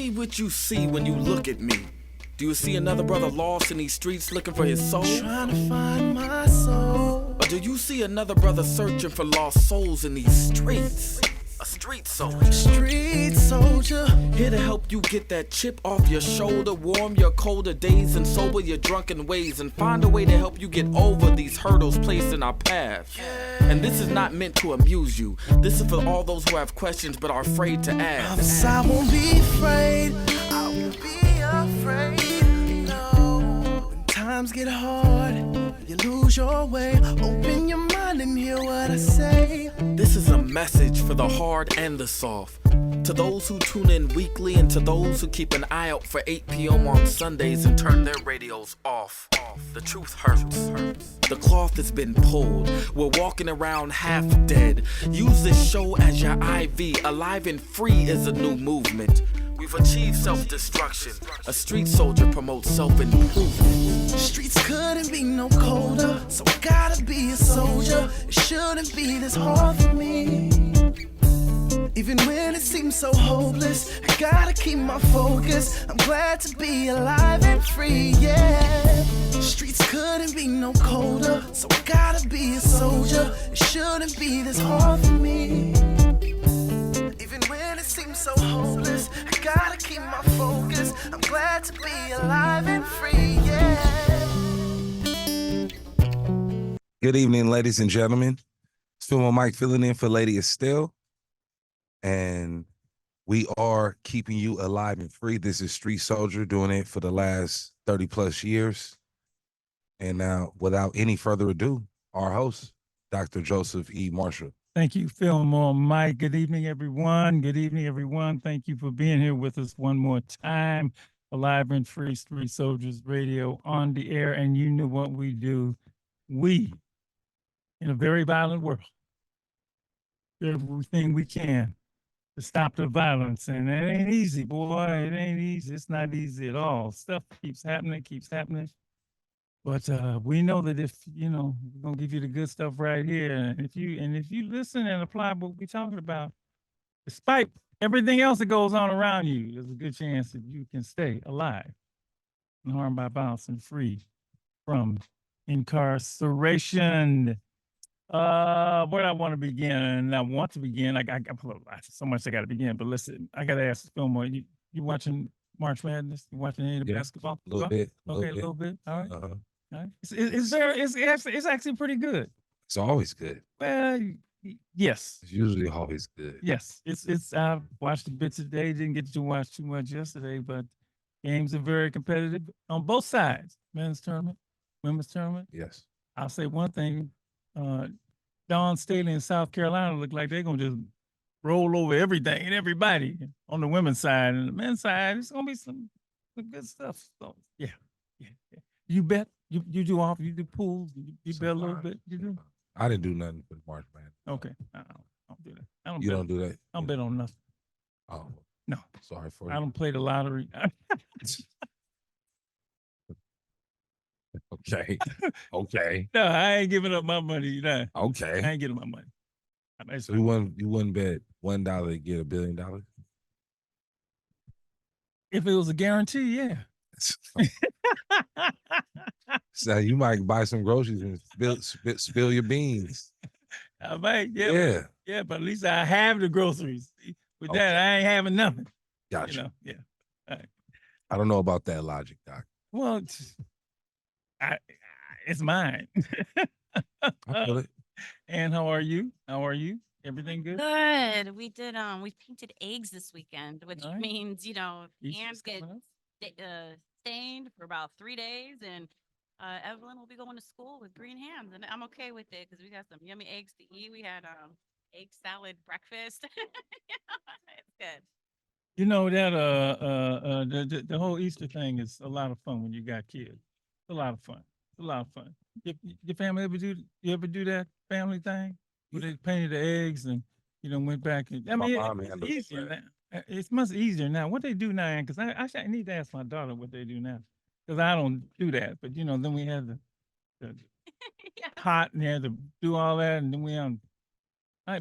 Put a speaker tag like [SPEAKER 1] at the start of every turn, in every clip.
[SPEAKER 1] me what you see when you look at me. Do you see another brother lost in these streets looking for his soul?
[SPEAKER 2] Trying to find my soul.
[SPEAKER 1] Or do you see another brother searching for lost souls in these streets? A street soldier.
[SPEAKER 2] Street soldier.
[SPEAKER 1] Here to help you get that chip off your shoulder, warm your colder days and sober your drunken ways, and find a way to help you get over these hurdles placed in our path. And this is not meant to amuse you. This is for all those who have questions but are afraid to ask.
[SPEAKER 2] I won't be afraid. I won't be afraid. No. When times get hard, you lose your way. Open your mind and hear what I say.
[SPEAKER 1] This is a message for the hard and the soft. To those who tune in weekly and to those who keep an eye out for 8 p.m. on Sundays and turn their radios off. The truth hurts. The cloth has been pulled. We're walking around half dead. Use this show as your IV. Alive and Free is a new movement. We've achieved self-destruction. A street soldier promotes self-improvement.
[SPEAKER 2] Streets couldn't be no colder, so I gotta be a soldier. It shouldn't be this hard for me. Even when it seems so hopeless, I gotta keep my focus. I'm glad to be alive and free, yeah. Streets couldn't be no colder, so I gotta be a soldier. It shouldn't be this hard for me. Even when it seems so hopeless, I gotta keep my focus. I'm glad to be alive and free, yeah.
[SPEAKER 3] Good evening, ladies and gentlemen. It's Phil Mike filling in for Lady Estelle. And we are keeping you alive and free. This is Street Soldier doing it for the last 30 plus years. And now, without any further ado, our host, Dr. Joseph E. Marshall.
[SPEAKER 4] Thank you, Phil Mike. Good evening, everyone. Good evening, everyone. Thank you for being here with us one more time. Alive and Free, Street Soldiers Radio on the air. And you know what we do. We, in a very violent world, do everything we can to stop the violence. And it ain't easy, boy. It ain't easy. It's not easy at all. Stuff keeps happening. But we know that if, we're going to give you the good stuff right here. And if you listen and apply what we're talking about, despite everything else that goes on around you, there's a good chance that you can stay alive, unharmed by violence, and free from incarceration. Where I want to begin, I got so much I got to begin, but listen, I got to ask Fillmore, you watching March Madness? You watching any of the basketball?
[SPEAKER 3] A little bit.
[SPEAKER 4] Okay, a little bit. All right. All right. It's actually pretty good.
[SPEAKER 3] It's always good.
[SPEAKER 4] Well, yes.
[SPEAKER 3] It's usually always good.
[SPEAKER 4] Yes. It's I watched a bit today, didn't get to watch too much yesterday, but games are very competitive on both sides. Men's tournament, women's tournament.
[SPEAKER 3] Yes.
[SPEAKER 4] I'll say one thing. Dawn Staley in South Carolina look like they're gonna just roll over everything and everybody on the women's side. And the men's side, it's gonna be some good stuff. So yeah. You bet. You do pools, you bet a little bit. You do.
[SPEAKER 3] I didn't do nothing for the March Madness.
[SPEAKER 4] Okay. I don't do that.
[SPEAKER 3] You don't do that?
[SPEAKER 4] I don't bet on nothing.
[SPEAKER 3] Oh.
[SPEAKER 4] No.
[SPEAKER 3] Sorry for you.
[SPEAKER 4] I don't play the lottery.
[SPEAKER 3] Okay. Okay.
[SPEAKER 4] No, I ain't giving up my money. No.
[SPEAKER 3] Okay.
[SPEAKER 4] I ain't getting my money.
[SPEAKER 3] So you wouldn't bet $1 to get $1 billion?
[SPEAKER 4] If it was a guarantee, yeah.
[SPEAKER 3] So you might buy some groceries and spill your beans.
[SPEAKER 4] I might,
[SPEAKER 3] Yeah.
[SPEAKER 4] Yeah, but at least I have the groceries. With
[SPEAKER 3] Okay.
[SPEAKER 4] that, I ain't having nothing.
[SPEAKER 3] Gotcha.
[SPEAKER 4] Yeah. All right.
[SPEAKER 3] I don't know about that logic, Doc.
[SPEAKER 4] Well, it's mine.
[SPEAKER 3] I feel it.
[SPEAKER 4] And how are you? Everything good?
[SPEAKER 5] Good. We painted eggs this weekend, which
[SPEAKER 4] Nice.
[SPEAKER 5] means,
[SPEAKER 4] Easter's
[SPEAKER 5] hands get
[SPEAKER 4] coming up.
[SPEAKER 5] stained for about 3 days, and Evelyn will be going to school with green hands, and I'm okay with it because we got some yummy eggs to eat. We had egg salad breakfast. It's good.
[SPEAKER 4] You know that the whole Easter thing is a lot of fun when you got kids. It's a lot of fun. Your family ever do that family thing where they painted the eggs and went back and
[SPEAKER 3] My mom
[SPEAKER 4] it's
[SPEAKER 3] handled
[SPEAKER 4] easier
[SPEAKER 3] that.
[SPEAKER 4] now. It's much easier now. What they do now, because I need to ask my daughter what they do now, because I don't do that. But then we had the
[SPEAKER 5] Yeah.
[SPEAKER 4] pot and they had to do all that, and then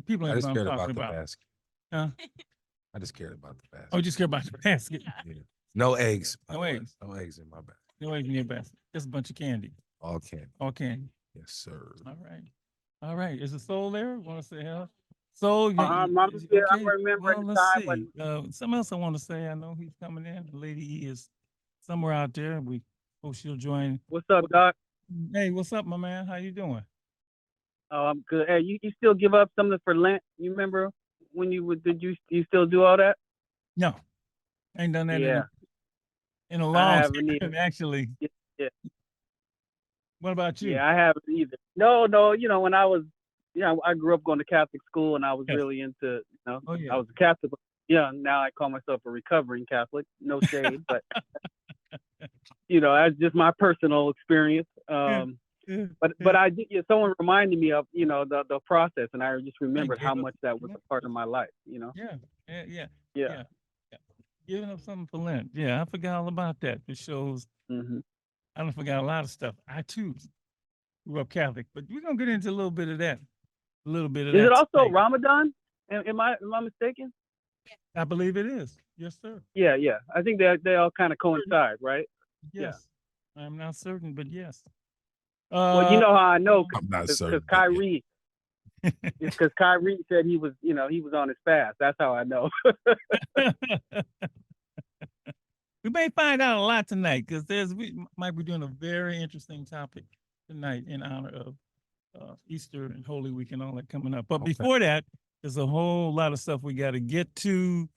[SPEAKER 4] people
[SPEAKER 3] I
[SPEAKER 4] ain't
[SPEAKER 3] just
[SPEAKER 4] know what
[SPEAKER 3] cared
[SPEAKER 4] I'm
[SPEAKER 3] about
[SPEAKER 4] talking
[SPEAKER 3] the
[SPEAKER 4] about.
[SPEAKER 3] basket.
[SPEAKER 4] Huh?
[SPEAKER 3] I just cared about the basket.
[SPEAKER 4] Oh, you just care about the basket.
[SPEAKER 3] Yeah. No eggs. by
[SPEAKER 4] No
[SPEAKER 3] the way.
[SPEAKER 4] eggs.
[SPEAKER 3] No eggs in my basket.
[SPEAKER 4] No eggs in your basket. Just a bunch of candy.
[SPEAKER 3] All candy.
[SPEAKER 4] All candy.
[SPEAKER 3] Yes, sir.
[SPEAKER 4] All right. All right. Is the Soul there? Want to say hello? Soul,
[SPEAKER 6] I'm
[SPEAKER 4] okay.
[SPEAKER 6] here. I'm remembering
[SPEAKER 4] Well,
[SPEAKER 6] the
[SPEAKER 4] let's
[SPEAKER 6] time
[SPEAKER 4] see.
[SPEAKER 6] when
[SPEAKER 4] Something else I want to say. I know he's coming in. Lady E is somewhere out there. We hope she'll join.
[SPEAKER 6] what's up, Doc?
[SPEAKER 4] Hey, what's up, my man? How you doing?
[SPEAKER 6] Oh, I'm good. Hey, you still give up something for Lent? You remember when you would? Did you still do all that?
[SPEAKER 4] No, I ain't done that
[SPEAKER 6] Yeah,
[SPEAKER 4] in a
[SPEAKER 6] I
[SPEAKER 4] long
[SPEAKER 6] haven't
[SPEAKER 4] time,
[SPEAKER 6] either.
[SPEAKER 4] actually.
[SPEAKER 6] Yeah,
[SPEAKER 4] What about you?
[SPEAKER 6] yeah, I haven't either. No, you know, when I was, I grew up going to Catholic school, and I was
[SPEAKER 4] Yes.
[SPEAKER 6] really into,
[SPEAKER 4] Oh, yeah.
[SPEAKER 6] I was a Catholic. Yeah, now I call myself a recovering Catholic. No shade, but that's just my personal experience.
[SPEAKER 4] Yeah,
[SPEAKER 6] But I did. Yeah, someone reminded me of the process, and I just remembered
[SPEAKER 4] gave
[SPEAKER 6] how
[SPEAKER 4] up-
[SPEAKER 6] much that was
[SPEAKER 4] yeah.
[SPEAKER 6] a part of my life.
[SPEAKER 4] Yeah, yeah, yeah,
[SPEAKER 6] Yeah.
[SPEAKER 4] yeah. Giving up something for Lent. Yeah, I forgot all about that. It shows
[SPEAKER 6] Hmm.
[SPEAKER 4] I don't forgot a lot of stuff. I too grew up Catholic, but we're gonna get into a little bit of that. A little bit of
[SPEAKER 6] Is
[SPEAKER 4] that.
[SPEAKER 6] it also
[SPEAKER 4] tonight.
[SPEAKER 6] Ramadan? Am I mistaken?
[SPEAKER 4] I believe it is. Yes, sir.
[SPEAKER 6] Yeah, yeah. I think they all kind of coincide, right?
[SPEAKER 4] Yes. I'm not certain, but yes.
[SPEAKER 6] Well, you know how I know
[SPEAKER 3] I'm not
[SPEAKER 6] because
[SPEAKER 3] certain. but yeah.
[SPEAKER 6] Kyrie, it's because Kyrie said he was on his fast. That's how I know.
[SPEAKER 4] We may find out a lot tonight because we might be doing a very interesting topic tonight in honor of Easter and Holy Week and all that coming up. But
[SPEAKER 3] Okay.
[SPEAKER 4] before that, there's a whole lot of stuff we got to get to,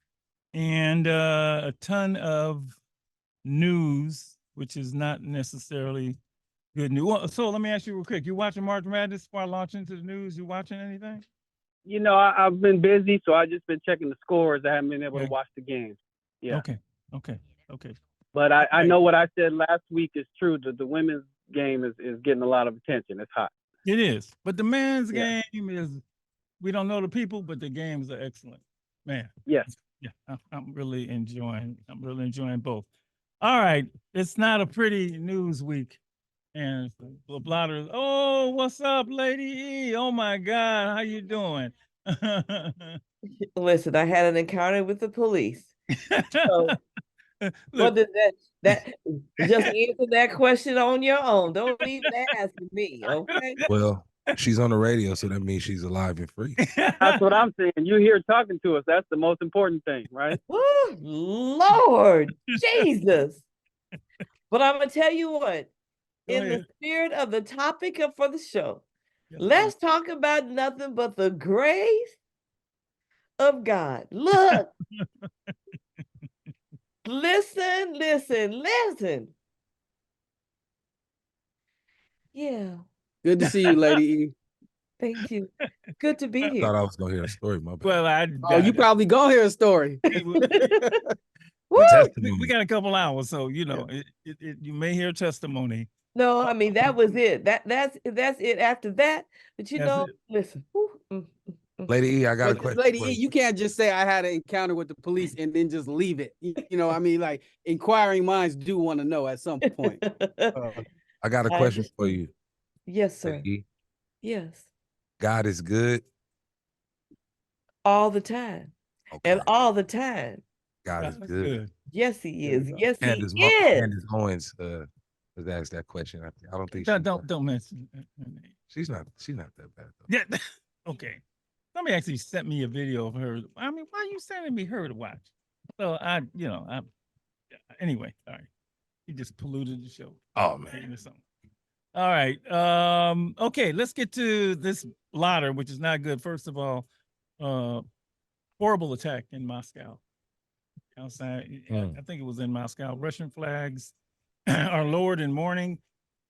[SPEAKER 4] and a ton of news, which is not necessarily good news. Well, so let me ask you real quick: you watching March Madness before I launch into the news? You watching anything?
[SPEAKER 6] I've been busy, so I just been checking the scores. I haven't been able to
[SPEAKER 4] Okay.
[SPEAKER 6] watch the games. Yeah.
[SPEAKER 4] Okay. Okay.
[SPEAKER 6] But I
[SPEAKER 4] Right.
[SPEAKER 6] know what I said last week is true. The women's game is getting a lot of attention. It's hot.
[SPEAKER 4] It is, but the men's
[SPEAKER 6] Yeah.
[SPEAKER 4] game is. We don't know the people, but the games are excellent, man.
[SPEAKER 6] Yes.
[SPEAKER 4] Yeah, I'm really enjoying. I'm really enjoying both. All right, it's not a pretty news week, and the blotters. Oh, what's up, Lady E? Oh my God, how you doing?
[SPEAKER 7] Listen, I had an encounter with the police. So
[SPEAKER 4] Look,
[SPEAKER 7] what did that just answer that question on your own? Don't even ask me, okay?
[SPEAKER 3] Well, she's on the radio, so that means she's alive and free.
[SPEAKER 6] That's what I'm saying. You're here talking to us. That's the most important thing, right?
[SPEAKER 7] Oh, Lord Jesus. But I'm gonna tell you what,
[SPEAKER 4] Go
[SPEAKER 7] in the
[SPEAKER 4] ahead.
[SPEAKER 7] spirit of the topic for the show,
[SPEAKER 4] Yes,
[SPEAKER 7] let's talk about nothing but the grace of God. Look, listen. Yeah,
[SPEAKER 8] Good to see you, Lady E.
[SPEAKER 7] thank you. Good to be
[SPEAKER 3] I
[SPEAKER 7] here.
[SPEAKER 3] thought I was gonna hear a story. My bad.
[SPEAKER 4] Well,
[SPEAKER 8] Oh, you probably gonna hear a story.
[SPEAKER 7] Woo!
[SPEAKER 4] we got a couple hours, so you may hear testimony.
[SPEAKER 7] No, I mean that was it. That's it after that. But
[SPEAKER 4] That's it.
[SPEAKER 7] listen.
[SPEAKER 3] Lady E, I got a
[SPEAKER 8] But
[SPEAKER 3] question.
[SPEAKER 8] Lady
[SPEAKER 3] for
[SPEAKER 8] E,
[SPEAKER 3] you.
[SPEAKER 8] you can't just say I had an encounter with the police and then just leave it. I mean, like inquiring minds do want to know at some point.
[SPEAKER 3] I got a
[SPEAKER 7] I
[SPEAKER 3] question for
[SPEAKER 7] understand.
[SPEAKER 3] you.
[SPEAKER 7] Yes, sir.
[SPEAKER 3] Lady E.
[SPEAKER 7] Yes.
[SPEAKER 3] God is good.
[SPEAKER 7] All the time.
[SPEAKER 3] Okay.
[SPEAKER 7] And all the time.
[SPEAKER 3] God is
[SPEAKER 4] That's
[SPEAKER 3] good.
[SPEAKER 4] good.
[SPEAKER 7] Yes, he
[SPEAKER 8] There
[SPEAKER 7] is.
[SPEAKER 8] you go.
[SPEAKER 7] Yes, he
[SPEAKER 3] Candace
[SPEAKER 7] is.
[SPEAKER 3] Owens was asked that question. I don't think
[SPEAKER 4] Don't mention her name.
[SPEAKER 3] she's not that bad though.
[SPEAKER 4] Yeah. Okay. Somebody actually sent me a video of her. I mean, why are you sending me her to watch? So anyway, all right. He just polluted the show.
[SPEAKER 3] Oh man.
[SPEAKER 4] Or something. All right. Okay, let's get to this blotter, which is not good. First of all, horrible attack in Moscow. Outside, I think it was in Moscow. Russian flags are lowered in mourning,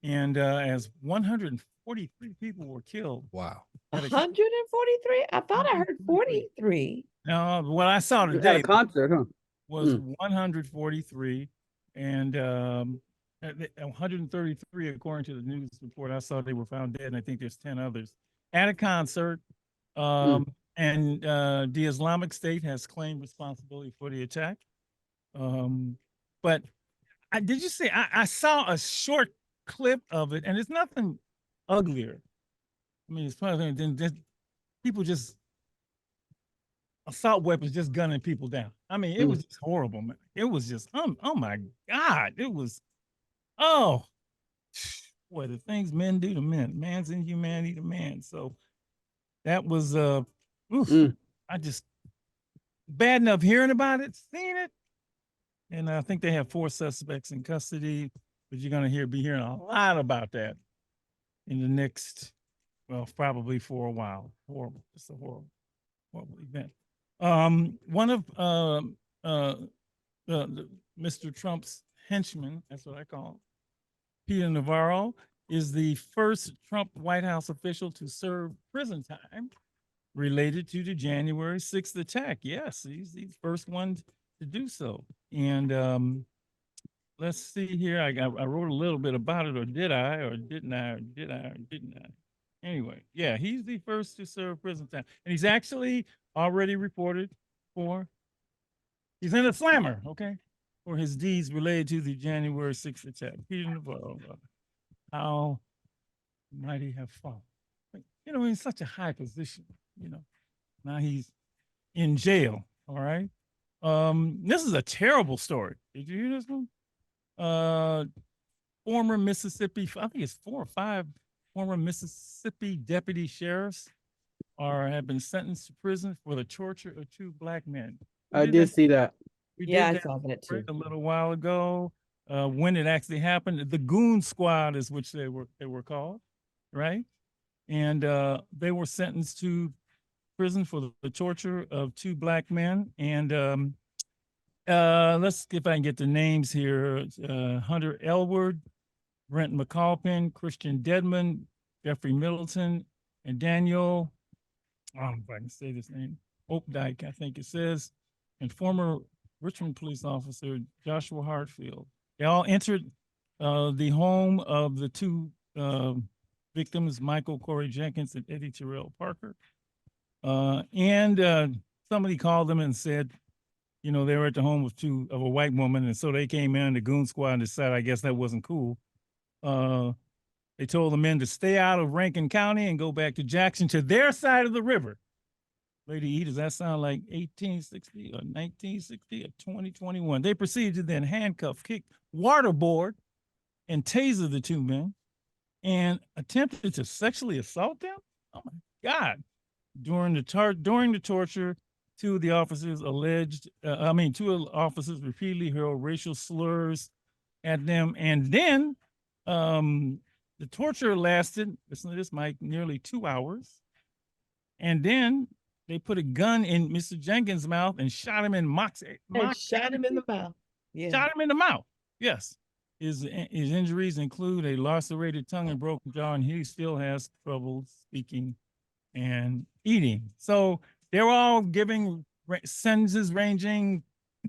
[SPEAKER 4] and as 143 people were killed.
[SPEAKER 3] Wow.
[SPEAKER 7] 143? I thought I heard 43.
[SPEAKER 4] No, what I saw
[SPEAKER 8] At
[SPEAKER 4] today
[SPEAKER 8] a concert, huh?
[SPEAKER 4] was 143, and 133 according to the news report I saw. They were found dead, and I think there's 10 others at a concert. And the Islamic State has claimed responsibility for the attack. But did you see? I saw a short clip of it, and it's nothing uglier. I mean, it's probably than people just assault weapons just gunning people down. I mean, it was just horrible, man. It was just, oh my God. It was, oh, boy, the things men do to men, man's inhumanity to man. So that was, oof, I just, bad enough hearing about it, seeing it. And I think they have 4 suspects in custody, but you're going to be hearing a lot about that in the next, well, probably for a while. Horrible. It's a horrible event. One of Mr. Trump's henchmen, that's what I call him, Peter Navarro, is the first Trump White House official to serve prison time related to the January 6th attack. Yes, he's the first one to do so. And let's see here. I wrote a little bit about it, or did I, or didn't I, or did I, or didn't I? Anyway, yeah, he's the first to serve prison time. And he's actually already reported for, he's in a slammer, okay, for his deeds related to the January 6th attack. Peter Navarro, how might he have fallen? You know, in such a high position, you know. Now he's in jail, all right? This is a terrible story. Did you hear this one? Former Mississippi, I think it's 4 or 5 former Mississippi deputy sheriffs have been sentenced to prison for the torture of 2 black men.
[SPEAKER 8] I did see that.
[SPEAKER 7] Yeah, I saw that too.
[SPEAKER 4] A little while ago. When it actually happened, the Goon Squad is which they were called, right? And they were sentenced to prison for the torture of 2 black men. And let's see if I can get the names here. Hunter Elward, Brent McAlpin, Christian Dedman, Jeffrey Middleton, and Daniel, I don't know if I can say this name, Opdyke, I think it says, and former Richmond police officer Joshua Hartfield. They all entered the home of the 2 victims, Michael Corey Jenkins and Eddie Terrell Parker. And somebody called them and said, you know, they were at the home of a white woman, and so they came in, the Goon Squad, and decided, I guess that wasn't cool. They told the men to stay out of Rankin County and go back to Jackson, to their side of the river. Lady E, does that sound like 1860 or 1960 or 2021? They proceeded to then handcuff, kick, waterboard, and taser the 2 men and attempted to sexually assault them? Oh my God. During the torture, 2 of the officers repeatedly hurled racial slurs at them. And then the torture lasted, listen to this, Mike, nearly 2 hours. And then they put a gun in Mr. Jenkins' mouth and shot him in
[SPEAKER 7] Shot him in the mouth. Yeah.
[SPEAKER 4] Shot him in the mouth. Yes. His injuries include a lacerated tongue and broken jaw, and he still has trouble speaking and eating. So they're all giving sentences ranging,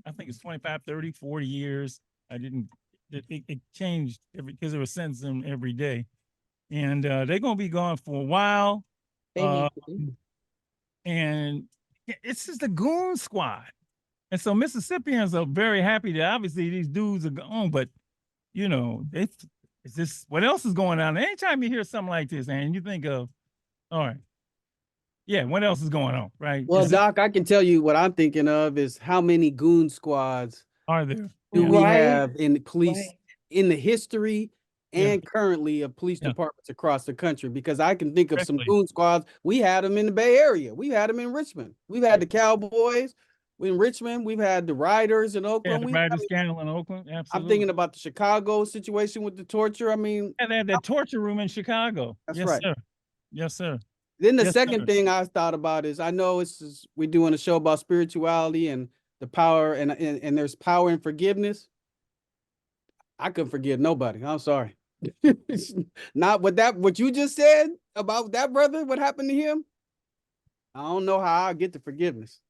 [SPEAKER 4] I think it's 25, 30, 40 years. It changed because they were sentencing them every day. And they're going to be gone for a while. And it's just a Goon Squad. And so Mississippians are very happy that obviously these dudes are gone, but you know, it's this, what else is going on? Anytime you hear something like this, and you think of, all right, yeah, what else is going on, right?
[SPEAKER 8] Well, Doc, I can tell you what I'm thinking of is how many Goon Squads
[SPEAKER 4] are there?
[SPEAKER 8] Do we have in the police in the history and currently of police departments across the country? Because I can think of some Goon Squads. We had them in the Bay Area. We had them in Richmond. We've had the Cowboys in Richmond. We've had the Riders in Oakland.
[SPEAKER 4] Yeah, the Riders scandal in Oakland. Absolutely.
[SPEAKER 8] I'm thinking about the Chicago situation with the torture. I mean,
[SPEAKER 4] and they had that torture room in Chicago.
[SPEAKER 8] That's
[SPEAKER 4] yes,
[SPEAKER 8] right.
[SPEAKER 4] Sir. Yes, sir.
[SPEAKER 8] Then the second thing I thought about is, I know we're doing a show about spirituality and the power, and there's power in forgiveness. I couldn't forgive nobody. I'm sorry. Not what you just said about that brother, what happened to him. I don't know how I'll get the forgiveness.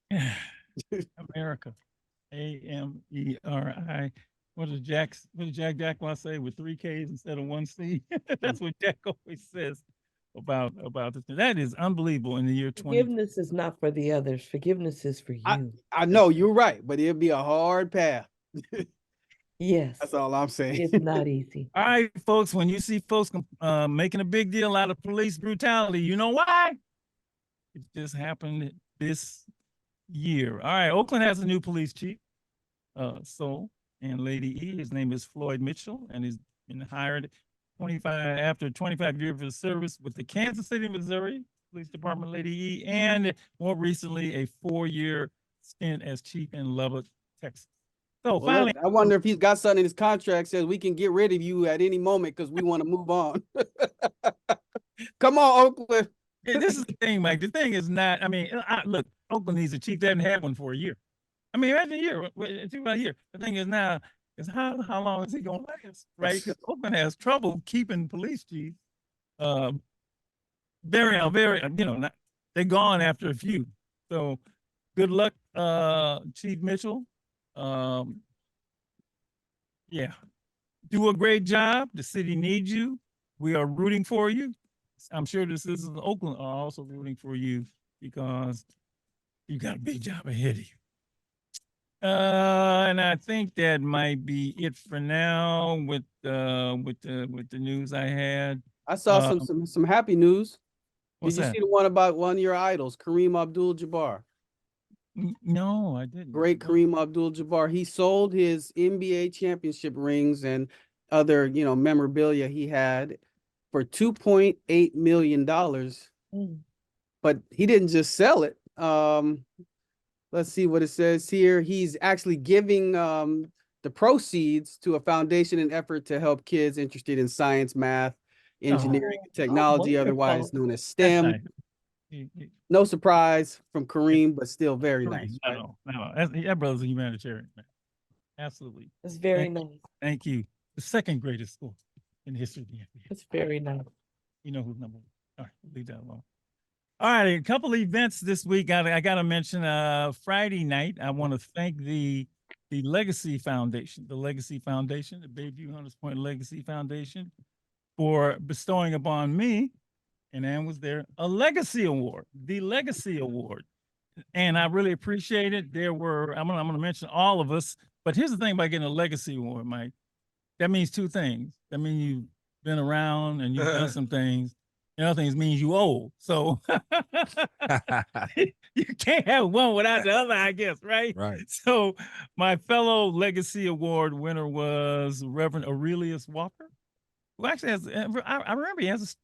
[SPEAKER 4] America. AMERI. What did Jack Jacqueline say with 3 Ks instead of 1 C? That's what Jack always says about this. That is unbelievable in the year 20.
[SPEAKER 7] Forgiveness is not for the others. Forgiveness is for you.
[SPEAKER 8] I know you're right, but it'll be a hard path.
[SPEAKER 7] Yes.
[SPEAKER 8] That's all I'm saying.
[SPEAKER 7] It's not easy.
[SPEAKER 4] All right, folks, when you see folks making a big deal out of police brutality, you know why? It just happened this year. All right, Oakland has a new police chief, Soul and Lady E. His name is Floyd Mitchell, and he's been hired 25 years of service with the Kansas City, Missouri Police Department, Lady E, and more recently a 4-year stint as chief in Lubbock, Texas. So
[SPEAKER 8] Well,
[SPEAKER 4] finally,
[SPEAKER 8] I wonder if he's got something in his contract says we can get rid of you at any moment because we want to move on. Come on, Oakland.
[SPEAKER 4] this is the thing, Mike. The thing is not, I mean, look, Oakland needs a chief. They haven't had one for a year. I mean, imagine a year, about a year. The thing is now, is how long is he going to last, right? Because Oakland has trouble keeping police chiefs. Very, they're gone after a few. So good luck, Chief Mitchell. Yeah, do a great job. The city needs you. We are rooting for you. I'm sure the citizens of Oakland are also rooting for you because you got a big job ahead of you. And I think that might be it for now with the news I had.
[SPEAKER 8] I saw some happy news.
[SPEAKER 4] What's
[SPEAKER 8] Did you
[SPEAKER 4] that?
[SPEAKER 8] see the one about one of your idols, Kareem Abdul-Jabbar?
[SPEAKER 4] No, I didn't.
[SPEAKER 8] Great Kareem Abdul-Jabbar. He sold his NBA championship rings and other, memorabilia he had for $2.8 million. But he didn't just sell it. Let's see what it says here. He's actually giving the proceeds to a foundation in effort to help kids interested in science, math, engineering, and technology, otherwise known as STEM. No surprise from Kareem, but still very nice. Right?
[SPEAKER 4] No, that brother's a humanitarian, man. Absolutely.
[SPEAKER 7] It's very nice.
[SPEAKER 4] Thank you. The second greatest sport in the history of the NBA.
[SPEAKER 7] It's very nice.
[SPEAKER 4] You know who's number one. All right, leave that alone. All right, a couple of events this week. I got to mention Friday night. I want to thank the Legacy Foundation, the Bayview Hunters Point Legacy Foundation, for bestowing upon me, and Ann was there, a Legacy Award, the Legacy Award. And I really appreciate it. I'm gonna mention all of us, but here's the thing about getting a Legacy Award, Mike. That means two things. That means you've been around and you've done some things. The other things means you old. So you can't have one without the other, I guess, right?
[SPEAKER 3] Right.
[SPEAKER 4] So my fellow Legacy Award winner was Reverend Aurelius Walker, who actually has, I remember he has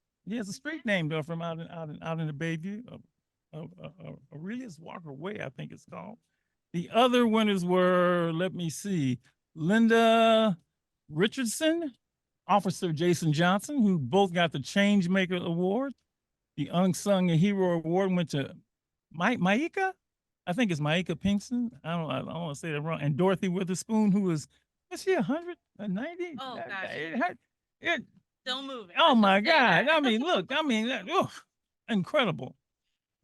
[SPEAKER 4] a street named for him out in the Bayview, Aurelius Walker Way, I think it's called. The other winners were, let me see, Linda Richardson, Officer Jason Johnson, who both got the Changemaker Award. The Unsung Hero Award went to Maika. I think it's Maika Pinkston. I don't want to say that wrong. And Dorothy Witherspoon, who was she 100, 90?
[SPEAKER 5] Oh gosh. Still moving.
[SPEAKER 4] Oh my God. I mean, look, incredible.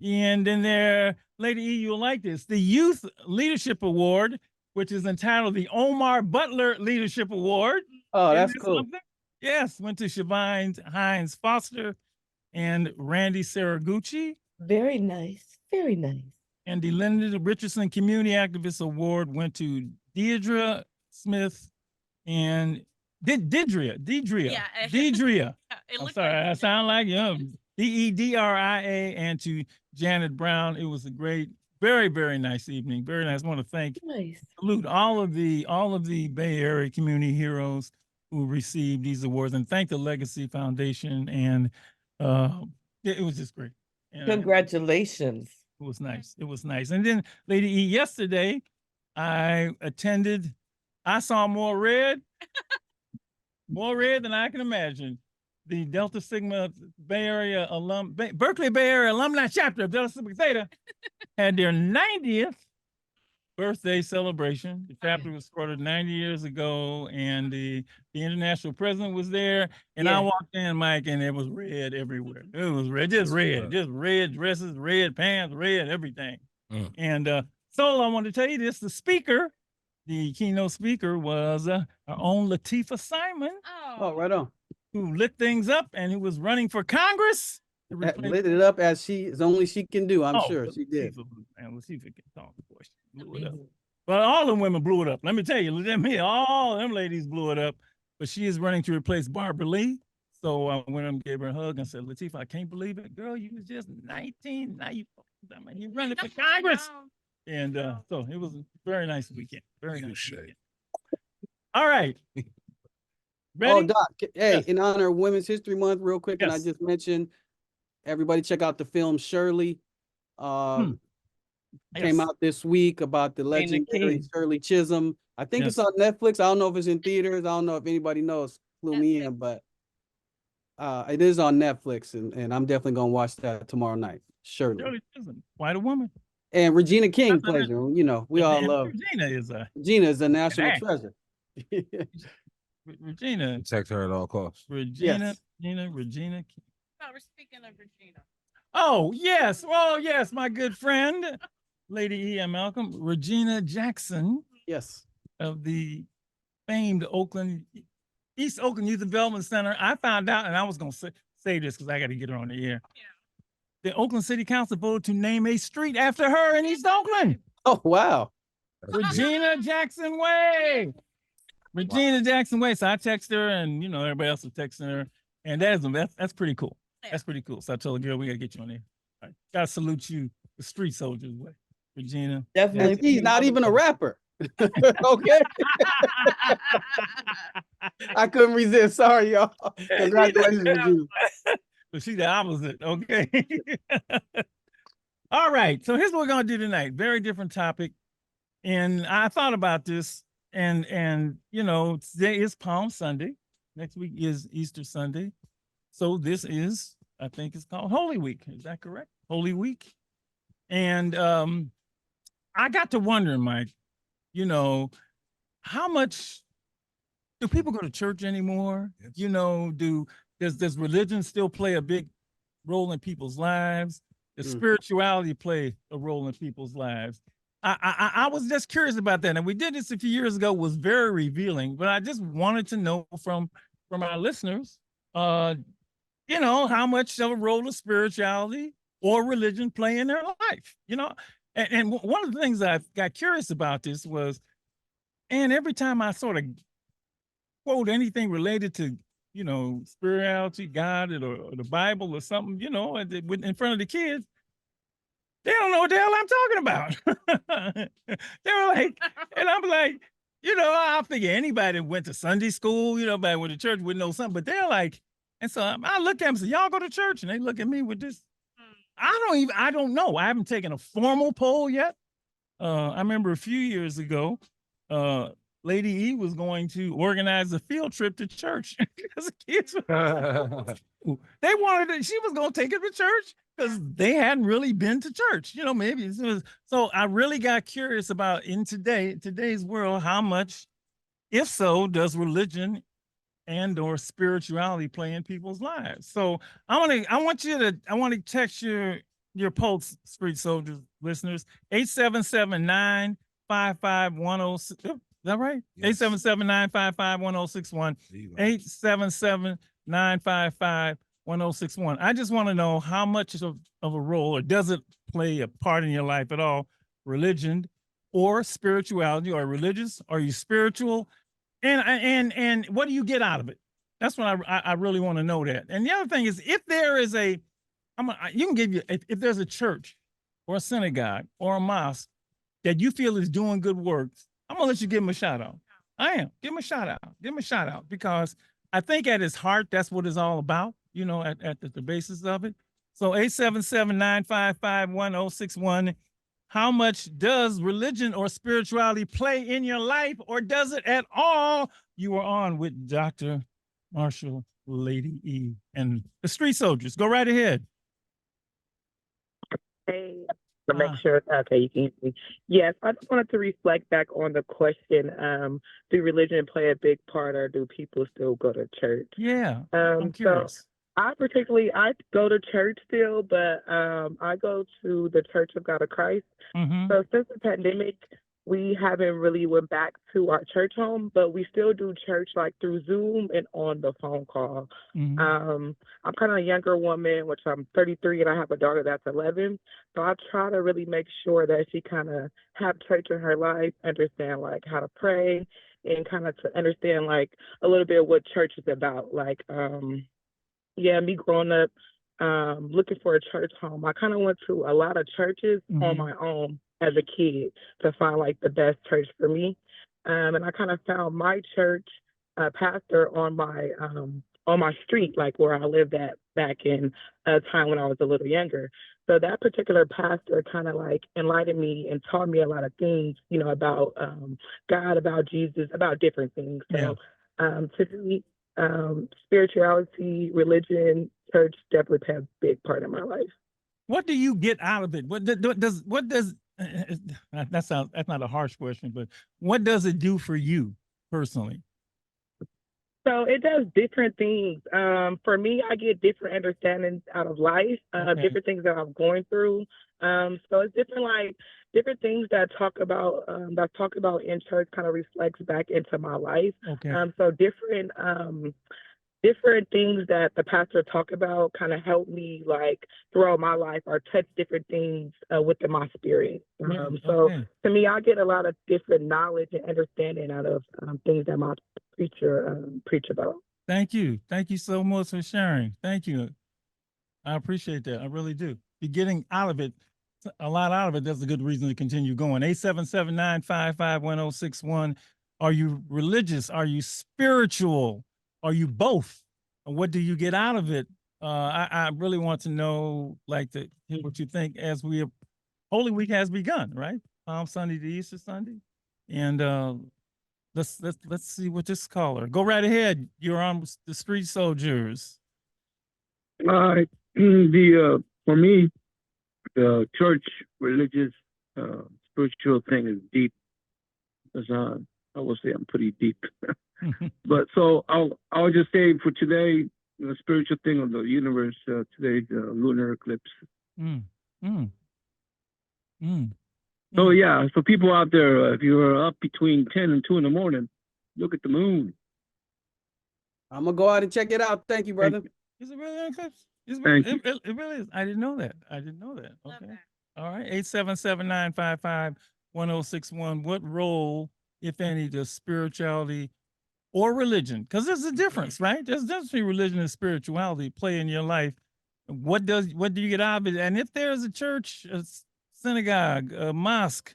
[SPEAKER 4] And then there, Lady E, you'll like this. The Youth Leadership Award, which is entitled the Omar Butler Leadership Award.
[SPEAKER 8] Oh, that's cool.
[SPEAKER 4] Something? Yes, went to Shavine Hines Foster and Randy Saragucci.
[SPEAKER 7] Very nice. Very nice.
[SPEAKER 4] And the Linda Richardson Community Activist Award went to Deidre Smith and Deidria.
[SPEAKER 5] Yeah.
[SPEAKER 4] I'm sorry, I sound like DEDRIA, and to Janet Brown. It was a great, very, very nice evening. Very nice. I want to salute all of the Bay Area community heroes who received these awards, and thank the Legacy Foundation. And it was just great. And
[SPEAKER 7] congratulations.
[SPEAKER 4] It was nice. It was nice. And then, Lady E, yesterday I saw more red than I can imagine. The Delta Sigma Bay Area Berkeley Bay Area alumni chapter of Delta Sigma Theta had their 90th birthday celebration. The chapter was started 90 years ago, and the international president was there. And I walked in, Mike, and it was red everywhere. It was red, just red dresses, red pants, red everything. And so I wanted to tell you this: the keynote speaker was our own Latifah Simon.
[SPEAKER 8] Oh, right on.
[SPEAKER 4] Who lit things up and who was running for Congress.
[SPEAKER 8] Lit it up as only she can do. I'm sure she did.
[SPEAKER 4] Latifah can talk, boy. She blew it up. But all the women blew it up. Let me tell you, all them ladies blew it up. But she is running to replace Barbara Lee. So I went and gave her a hug and said, Latifah, I can't believe it. Girl, you was just 19. Now you running for Congress. And so it was a very nice weekend. Very nice
[SPEAKER 3] Touche.
[SPEAKER 4] weekend. All right.
[SPEAKER 8] Oh,
[SPEAKER 4] Ready?
[SPEAKER 8] Doc, hey,
[SPEAKER 4] Yes.
[SPEAKER 8] in honor of Women's History Month, real quick, and I
[SPEAKER 4] Yes.
[SPEAKER 8] just mentioned, everybody check out the film Shirley. Came
[SPEAKER 4] Yes.
[SPEAKER 8] out this week about the legendary
[SPEAKER 7] King.
[SPEAKER 8] Shirley Chisholm. I think it's
[SPEAKER 4] Yes.
[SPEAKER 8] on Netflix. I don't know if it's in theaters. I don't know if anybody knows. Flew me in, but it is on Netflix, and I'm definitely gonna watch that tomorrow night. Shirley.
[SPEAKER 4] Shirley Chisholm, White a woman.
[SPEAKER 8] And Regina King
[SPEAKER 4] That's
[SPEAKER 8] plays
[SPEAKER 4] a-
[SPEAKER 8] her. You know, we all
[SPEAKER 4] and
[SPEAKER 8] love
[SPEAKER 4] Regina is a
[SPEAKER 8] Regina is a national
[SPEAKER 4] Hey.
[SPEAKER 8] treasure.
[SPEAKER 4] Regina.
[SPEAKER 3] Protect her at all costs.
[SPEAKER 4] Regina.
[SPEAKER 8] Yes.
[SPEAKER 4] Regina.
[SPEAKER 5] Oh, we're speaking of Regina.
[SPEAKER 4] Oh, yes. Oh, yes, my good friend, Lady E.M. Malcolm, Regina Jackson
[SPEAKER 8] Yes.
[SPEAKER 4] of the famed East Oakland Youth Development Center. I found out, and I was going to say this because I got to get her on the air.
[SPEAKER 5] Yeah.
[SPEAKER 4] The Oakland City Council voted to name a street after her in East Oakland.
[SPEAKER 8] Oh, wow.
[SPEAKER 4] Regina Jackson Way. Regina Jackson Way. So I text her, and everybody else was texting her, and that's pretty cool.
[SPEAKER 5] Yeah.
[SPEAKER 4] That's pretty cool. So I told the girl, we gotta get you on there. All right. Gotta salute you, the street soldiers way. Regina.
[SPEAKER 7] Definitely.
[SPEAKER 8] And he's not even a rapper. Okay. I couldn't resist. Sorry, y'all. Congratulations, Regina.
[SPEAKER 4] But she's the opposite. Okay. All right. So here's what we're gonna do tonight. Very different topic. And I thought about this, and today is Palm Sunday. Next week is Easter Sunday. So this is, I think it's called Holy Week. Is that correct? Holy Week. And I got to wondering, Mike, how much do people go to church anymore?
[SPEAKER 3] Yes.
[SPEAKER 4] Does religion still play a big role in people's lives? Does spirituality play a role in people's lives? I was just curious about that. And we did this a few years ago, was very revealing, but I just wanted to know from our listeners, how much of a role does spirituality or religion play in their life? And one of the things I got curious about this was, and every time I sort of quote anything related to, spirituality, God, or the Bible or something, in front of the kids, they don't know what the hell I'm talking about. They were like, and I'm like, I figure anybody that went to Sunday school, back with the church would know something, but they're like, and so I look at them and say, y'all go to church? And they look at me with this. I don't know. I haven't taken a formal poll yet. I remember a few years ago, Lady E was going to organize a field trip to church because the kids they wanted it. She was going to take it to church because they hadn't really been to church. Maybe it was. So I really got curious about in today's world, how much, if so, does religion and or spirituality play in people's lives? So I want to text your pulse, Street Soldiers listeners, 877-955-10. Is that right?
[SPEAKER 3] Yes.
[SPEAKER 4] 877-955-1061. 877-955-1061. I just want to know how much of a role, or does it play a part in your life at all, religion or spirituality? Or religious? Are you spiritual? And what do you get out of it? That's what I really want to know that. And the other thing is, if there is if there's a church or a synagogue or a mosque that you feel is doing good works, I'm gonna let you give them a shout out. I am. Give them a shout out. Give them a shout out, because I think at its heart, that's what it's all about, at the basis of it. So 877-955-1061. How much does religion or spirituality play in your life, or does it at all? You are on with Dr. Marshall, Lady E, and the Street Soldiers. Go right ahead.
[SPEAKER 9] Hey, to make sure. Okay, you can hear me. Yes, I just wanted to reflect back on the question: do religion play a big part, or do people still go to church?
[SPEAKER 4] Yeah, I'm curious.
[SPEAKER 9] So I go to church still, but I go to the Church of God of Christ.
[SPEAKER 4] Mm-hmm.
[SPEAKER 9] So since the pandemic, we haven't really went back to our church home, but we still do church like through Zoom and on the phone call.
[SPEAKER 4] Mm-hmm.
[SPEAKER 9] I'm kind of a younger woman, which I'm 33, and I have a daughter that's 11. So I try to really make sure that she kind of have church in her life, understand like how to pray, and kind of to understand like a little bit of what church is about. Like, me growing up, looking for a church home, I kind of went to a lot of churches on my own. as a kid to find like the best church for me. And I kind of found my church pastor on my street, like where I lived at back in a time when I was a little younger. So that particular pastor kind of like enlightened me and taught me a lot of things, you know, about God, about Jesus, about different things.
[SPEAKER 4] Yeah.
[SPEAKER 9] So to me, spirituality, religion, church definitely play a big part of my life.
[SPEAKER 4] What do you get out of it? What does that's not a harsh question, but what does it do for you personally?
[SPEAKER 9] So it does different things. For me, I get different understandings out of life,
[SPEAKER 4] Okay.
[SPEAKER 9] different things that I'm going through. So it's different things that talk about in church kind of reflects back into my life.
[SPEAKER 4] Okay.
[SPEAKER 9] So different things that the pastor talk about kind of help me like throughout my life or touch different things within my spirit. So
[SPEAKER 4] Okay.
[SPEAKER 9] to me, I get a lot of different knowledge and understanding out of things that my preacher preach about.
[SPEAKER 4] Thank you. Thank you so much for sharing. Thank you. I appreciate that. I really do. You're getting out of it, a lot out of it. That's a good reason to continue going. 877-955-1061. Are you religious? Are you spiritual? Are you both? And what do you get out of it? I really want to know, like, to hear what you think as Holy Week has begun, right? Palm Sunday to Easter Sunday. And let's see what this caller. Go right ahead. You're on the Street Soldiers.
[SPEAKER 10] For me, the church religious spiritual thing is deep. Because I will say I'm pretty deep. But so I'll just say for today, the spiritual thing of the universe. Today's lunar eclipse. So yeah, so people out there, if you're up between 10 and 2 in the morning, look at the moon.
[SPEAKER 8] I'm gonna go out and check it out. Thank you, brother.
[SPEAKER 4] Is it really an eclipse? It really is. I didn't know that. Okay. All right. 877-955-1061. What role, if any, does spirituality or religion, because there's a difference, right? There's a difference between religion and spirituality play in your life. What do you get out of it? And if there's a church, a synagogue, a mosque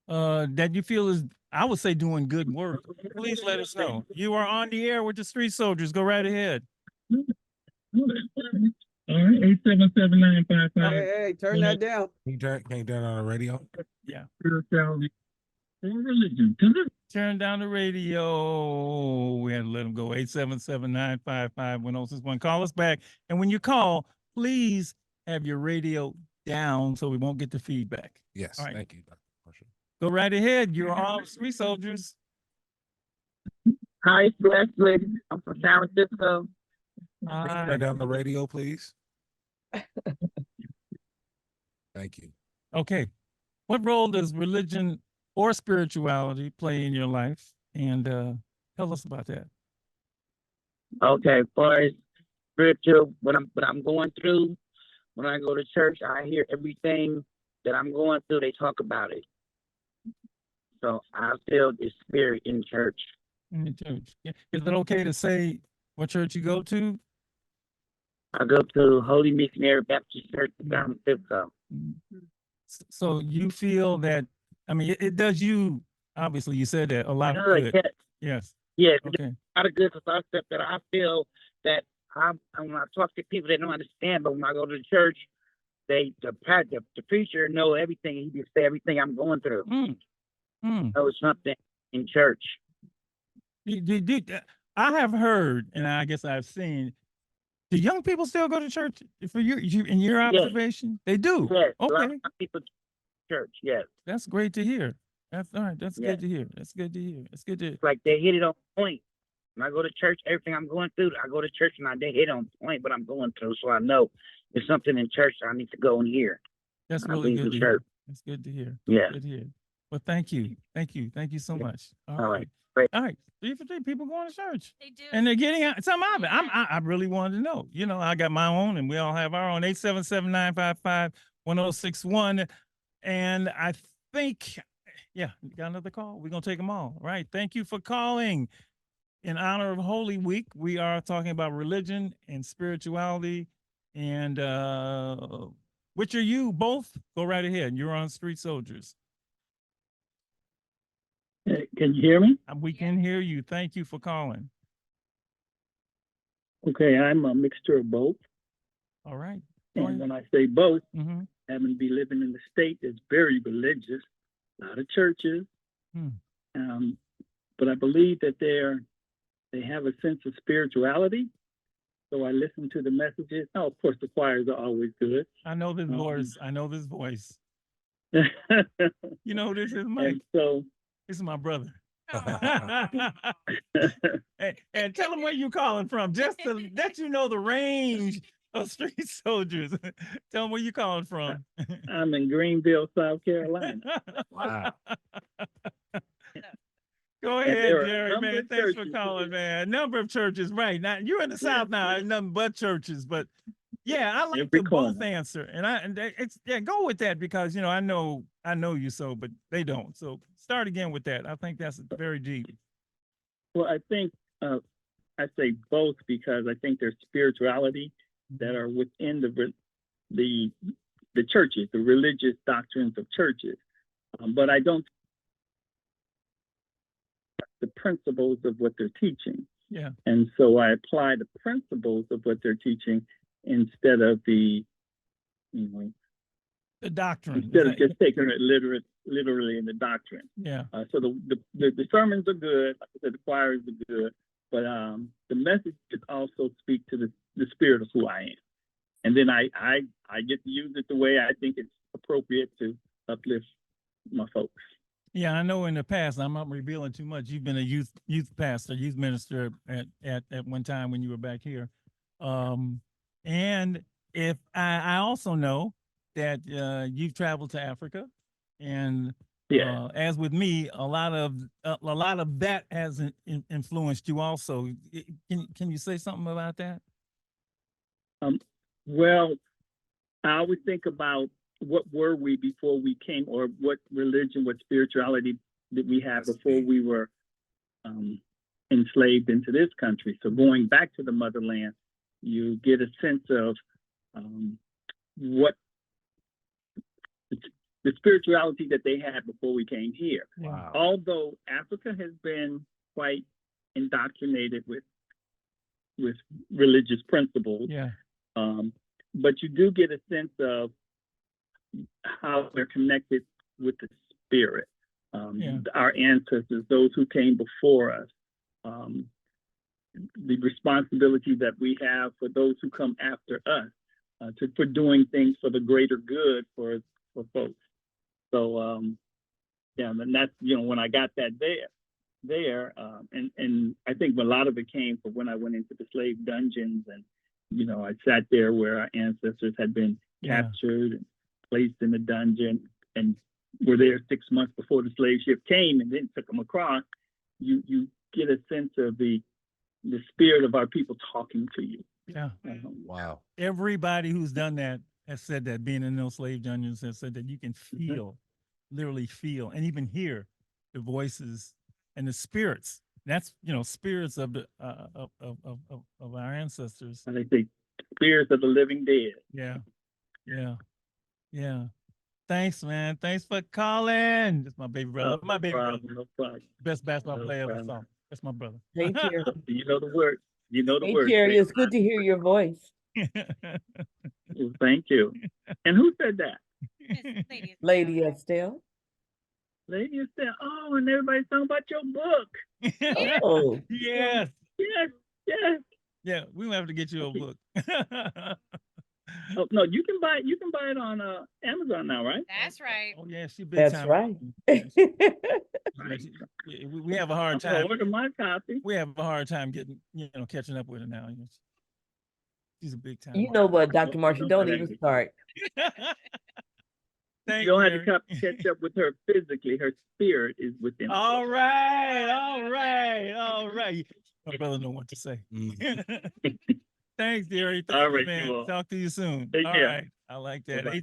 [SPEAKER 4] that you feel is, I would say, doing good work, please let us know. You are on the air with the Street Soldiers. Go right ahead.
[SPEAKER 10] All right, 877-955.
[SPEAKER 8] Hey, turn that down.
[SPEAKER 3] Can you turn on the radio?
[SPEAKER 4] Yeah.
[SPEAKER 10] Spirituality or religion.
[SPEAKER 4] Turn down the radio. We had to let them go. 877-955-1061. Call us back. And when you call, please have your radio down so we won't get the feedback.
[SPEAKER 3] Yes.
[SPEAKER 4] All right.
[SPEAKER 3] Thank you, Dr. Marshall.
[SPEAKER 4] Go right ahead. You're on Street Soldiers.
[SPEAKER 11] Hi, it's Leslie. I'm from San Francisco.
[SPEAKER 3] Turn down the radio, please. Thank you.
[SPEAKER 4] Okay. What role does religion or spirituality play in your life? And tell us about that.
[SPEAKER 11] Okay, as far as spiritual, what I'm going through, when I go to church, I hear everything that I'm going through. They talk about it. So I feel the spirit in church.
[SPEAKER 4] In the church. Yeah. Is it okay to say what church you go to?
[SPEAKER 11] I go to Holy Missionary Baptist Church in San Francisco.
[SPEAKER 4] So you feel that, I mean, it does you, obviously you said that, a lot of good.
[SPEAKER 11] Yes.
[SPEAKER 4] Yes.
[SPEAKER 11] Yes.
[SPEAKER 4] Okay.
[SPEAKER 11] A lot of good stuff that I feel that when I talk to people, they don't understand, but when I go to the church, the preacher know everything. He just say everything I'm going through. Know something in church.
[SPEAKER 4] I have heard, and I guess I've seen, do young people still go to church in your observation? Yes. They do.
[SPEAKER 11] Yes.
[SPEAKER 4] Okay.
[SPEAKER 11] A lot of people church. Yes.
[SPEAKER 4] That's great to hear. That's all right. That's good to hear. That's good to hear. That's good to hear.
[SPEAKER 11] It's like they hit it on point. When I go to church, everything I'm going through, I go to church and they hit on point what I'm going through. So I know there's something in church I need to go and hear.
[SPEAKER 4] That's really good to hear. That's good to hear.
[SPEAKER 11] Yeah.
[SPEAKER 4] Good to hear. Well, thank you. Thank you. Thank you so much. All right.
[SPEAKER 11] Great.
[SPEAKER 4] All right. 3 for 3 people going to church.
[SPEAKER 5] They do.
[SPEAKER 4] And they're getting out some of it. I really wanted to know. You know, I got my own and we all have our own. 877-955-1061. And I think, yeah, you got another call. We're going to take them all. All right. Thank you for calling. In honor of Holy Week, we are talking about religion and spirituality. And which are you both? Go right ahead. You're on Street Soldiers.
[SPEAKER 10] Can you hear me?
[SPEAKER 4] We can hear you. Thank you for calling.
[SPEAKER 10] Okay, I'm a mixture of both.
[SPEAKER 4] All right.
[SPEAKER 10] And when I say both,
[SPEAKER 4] Mm-hmm.
[SPEAKER 10] having to be living in the state is very religious, a lot of churches. But I believe that they have a sense of spirituality. So I listen to the messages. Oh, of course, the choirs are always good.
[SPEAKER 4] I know this voice. I know this voice. You know who this is, Mike?
[SPEAKER 10] And so
[SPEAKER 4] this is my brother. and tell him where you calling from, just to let you know the range of street soldiers. Tell them where you calling from.
[SPEAKER 10] I'm in Greenville, South Carolina.
[SPEAKER 3] Wow.
[SPEAKER 4] Go
[SPEAKER 10] And
[SPEAKER 4] ahead,
[SPEAKER 10] there are a
[SPEAKER 4] Jerry,
[SPEAKER 10] number
[SPEAKER 4] man.
[SPEAKER 10] of
[SPEAKER 4] Thanks for
[SPEAKER 10] churches.
[SPEAKER 4] calling, man. Number of churches, right. Now you're in the South now, there's nothing but churches, but yeah, I like
[SPEAKER 10] Every
[SPEAKER 4] to
[SPEAKER 10] corner.
[SPEAKER 4] both answer. And it's go with that because I know you so, but they don't. So start again with that. I think that's very deep.
[SPEAKER 10] Well, I think I say both because I think there's spirituality that are within the churches, the religious doctrines of churches. But I don't the principles of what they're teaching.
[SPEAKER 4] Yeah.
[SPEAKER 10] And so I apply the principles of what they're teaching instead of the
[SPEAKER 4] doctrine.
[SPEAKER 10] Instead of just taking it literally in the doctrine.
[SPEAKER 4] Yeah.
[SPEAKER 10] So the sermons are good, like I said, the choirs are good, but the message should also speak to the spirit of who I am. And then I get to use it the way I think it's appropriate to uplift my folks.
[SPEAKER 4] Yeah, I know in the past, I'm not revealing too much. You've been a youth pastor, youth minister at one time when you were back here. And if I also know that you've traveled to Africa, and as with me, a lot of that has influenced you also. Can you say something about that?
[SPEAKER 10] Well, I always think about what were we before we came, or what religion, what spirituality did we have before we were enslaved into this country. So going back to the motherland, you get a sense of what the spirituality that they had before we came here.
[SPEAKER 4] Wow.
[SPEAKER 10] Although Africa has been quite indoctrinated with religious principles, but you do get a sense of how they're connected with the spirit. Our ancestors, those who came before us, the responsibility that we have for those who come after us, for doing things for the greater good for folks. So and that's when I got that there, and I think a lot of it came from when I went into the slave dungeons, and I sat there where our ancestors had been captured and placed in a dungeon, and were there 6 months before the slave ship came, and then took them across. You get a sense of the spirit of our people talking to you.
[SPEAKER 4] Yeah.
[SPEAKER 3] Wow.
[SPEAKER 4] Everybody who's done that has said that, being in those slave dungeons, has said that you can feel, literally feel, and even hear the voices and the spirits. That's spirits of the of our ancestors.
[SPEAKER 10] And they say spirits of the living dead.
[SPEAKER 4] Yeah. Thanks, man. Thanks for calling. That's my baby brother.
[SPEAKER 10] No problem.
[SPEAKER 4] Best basketball player ever saw. That's my brother.
[SPEAKER 7] Hey, Jerry.
[SPEAKER 10] You know the word.
[SPEAKER 7] Hey, Jerry, it's good to hear your voice.
[SPEAKER 10] Well, thank you. And who said that?
[SPEAKER 7] Lady Estelle.
[SPEAKER 10] Lady Estelle. Oh, and everybody's talking about your book.
[SPEAKER 7] Oh,
[SPEAKER 4] yes.
[SPEAKER 10] Yeah,
[SPEAKER 4] we will have to get you a book.
[SPEAKER 10] Oh, no, you can buy it on Amazon now, right?
[SPEAKER 5] That's right.
[SPEAKER 4] Oh yeah, she big
[SPEAKER 7] that's
[SPEAKER 4] time.
[SPEAKER 7] right.
[SPEAKER 4] We have a hard time.
[SPEAKER 10] Order my copy.
[SPEAKER 4] We have a hard time getting catching up with her now. She's a big time.
[SPEAKER 7] You know what, Dr. Marshall, don't even start.
[SPEAKER 10] You don't have to catch up with her physically. Her spirit is within her.
[SPEAKER 4] All right. My brother know what to say. Thanks, Jerry.
[SPEAKER 10] All right,
[SPEAKER 4] man. Talk to you soon.
[SPEAKER 10] Take
[SPEAKER 4] All
[SPEAKER 10] care.
[SPEAKER 4] right. I like that.
[SPEAKER 10] Bye-bye.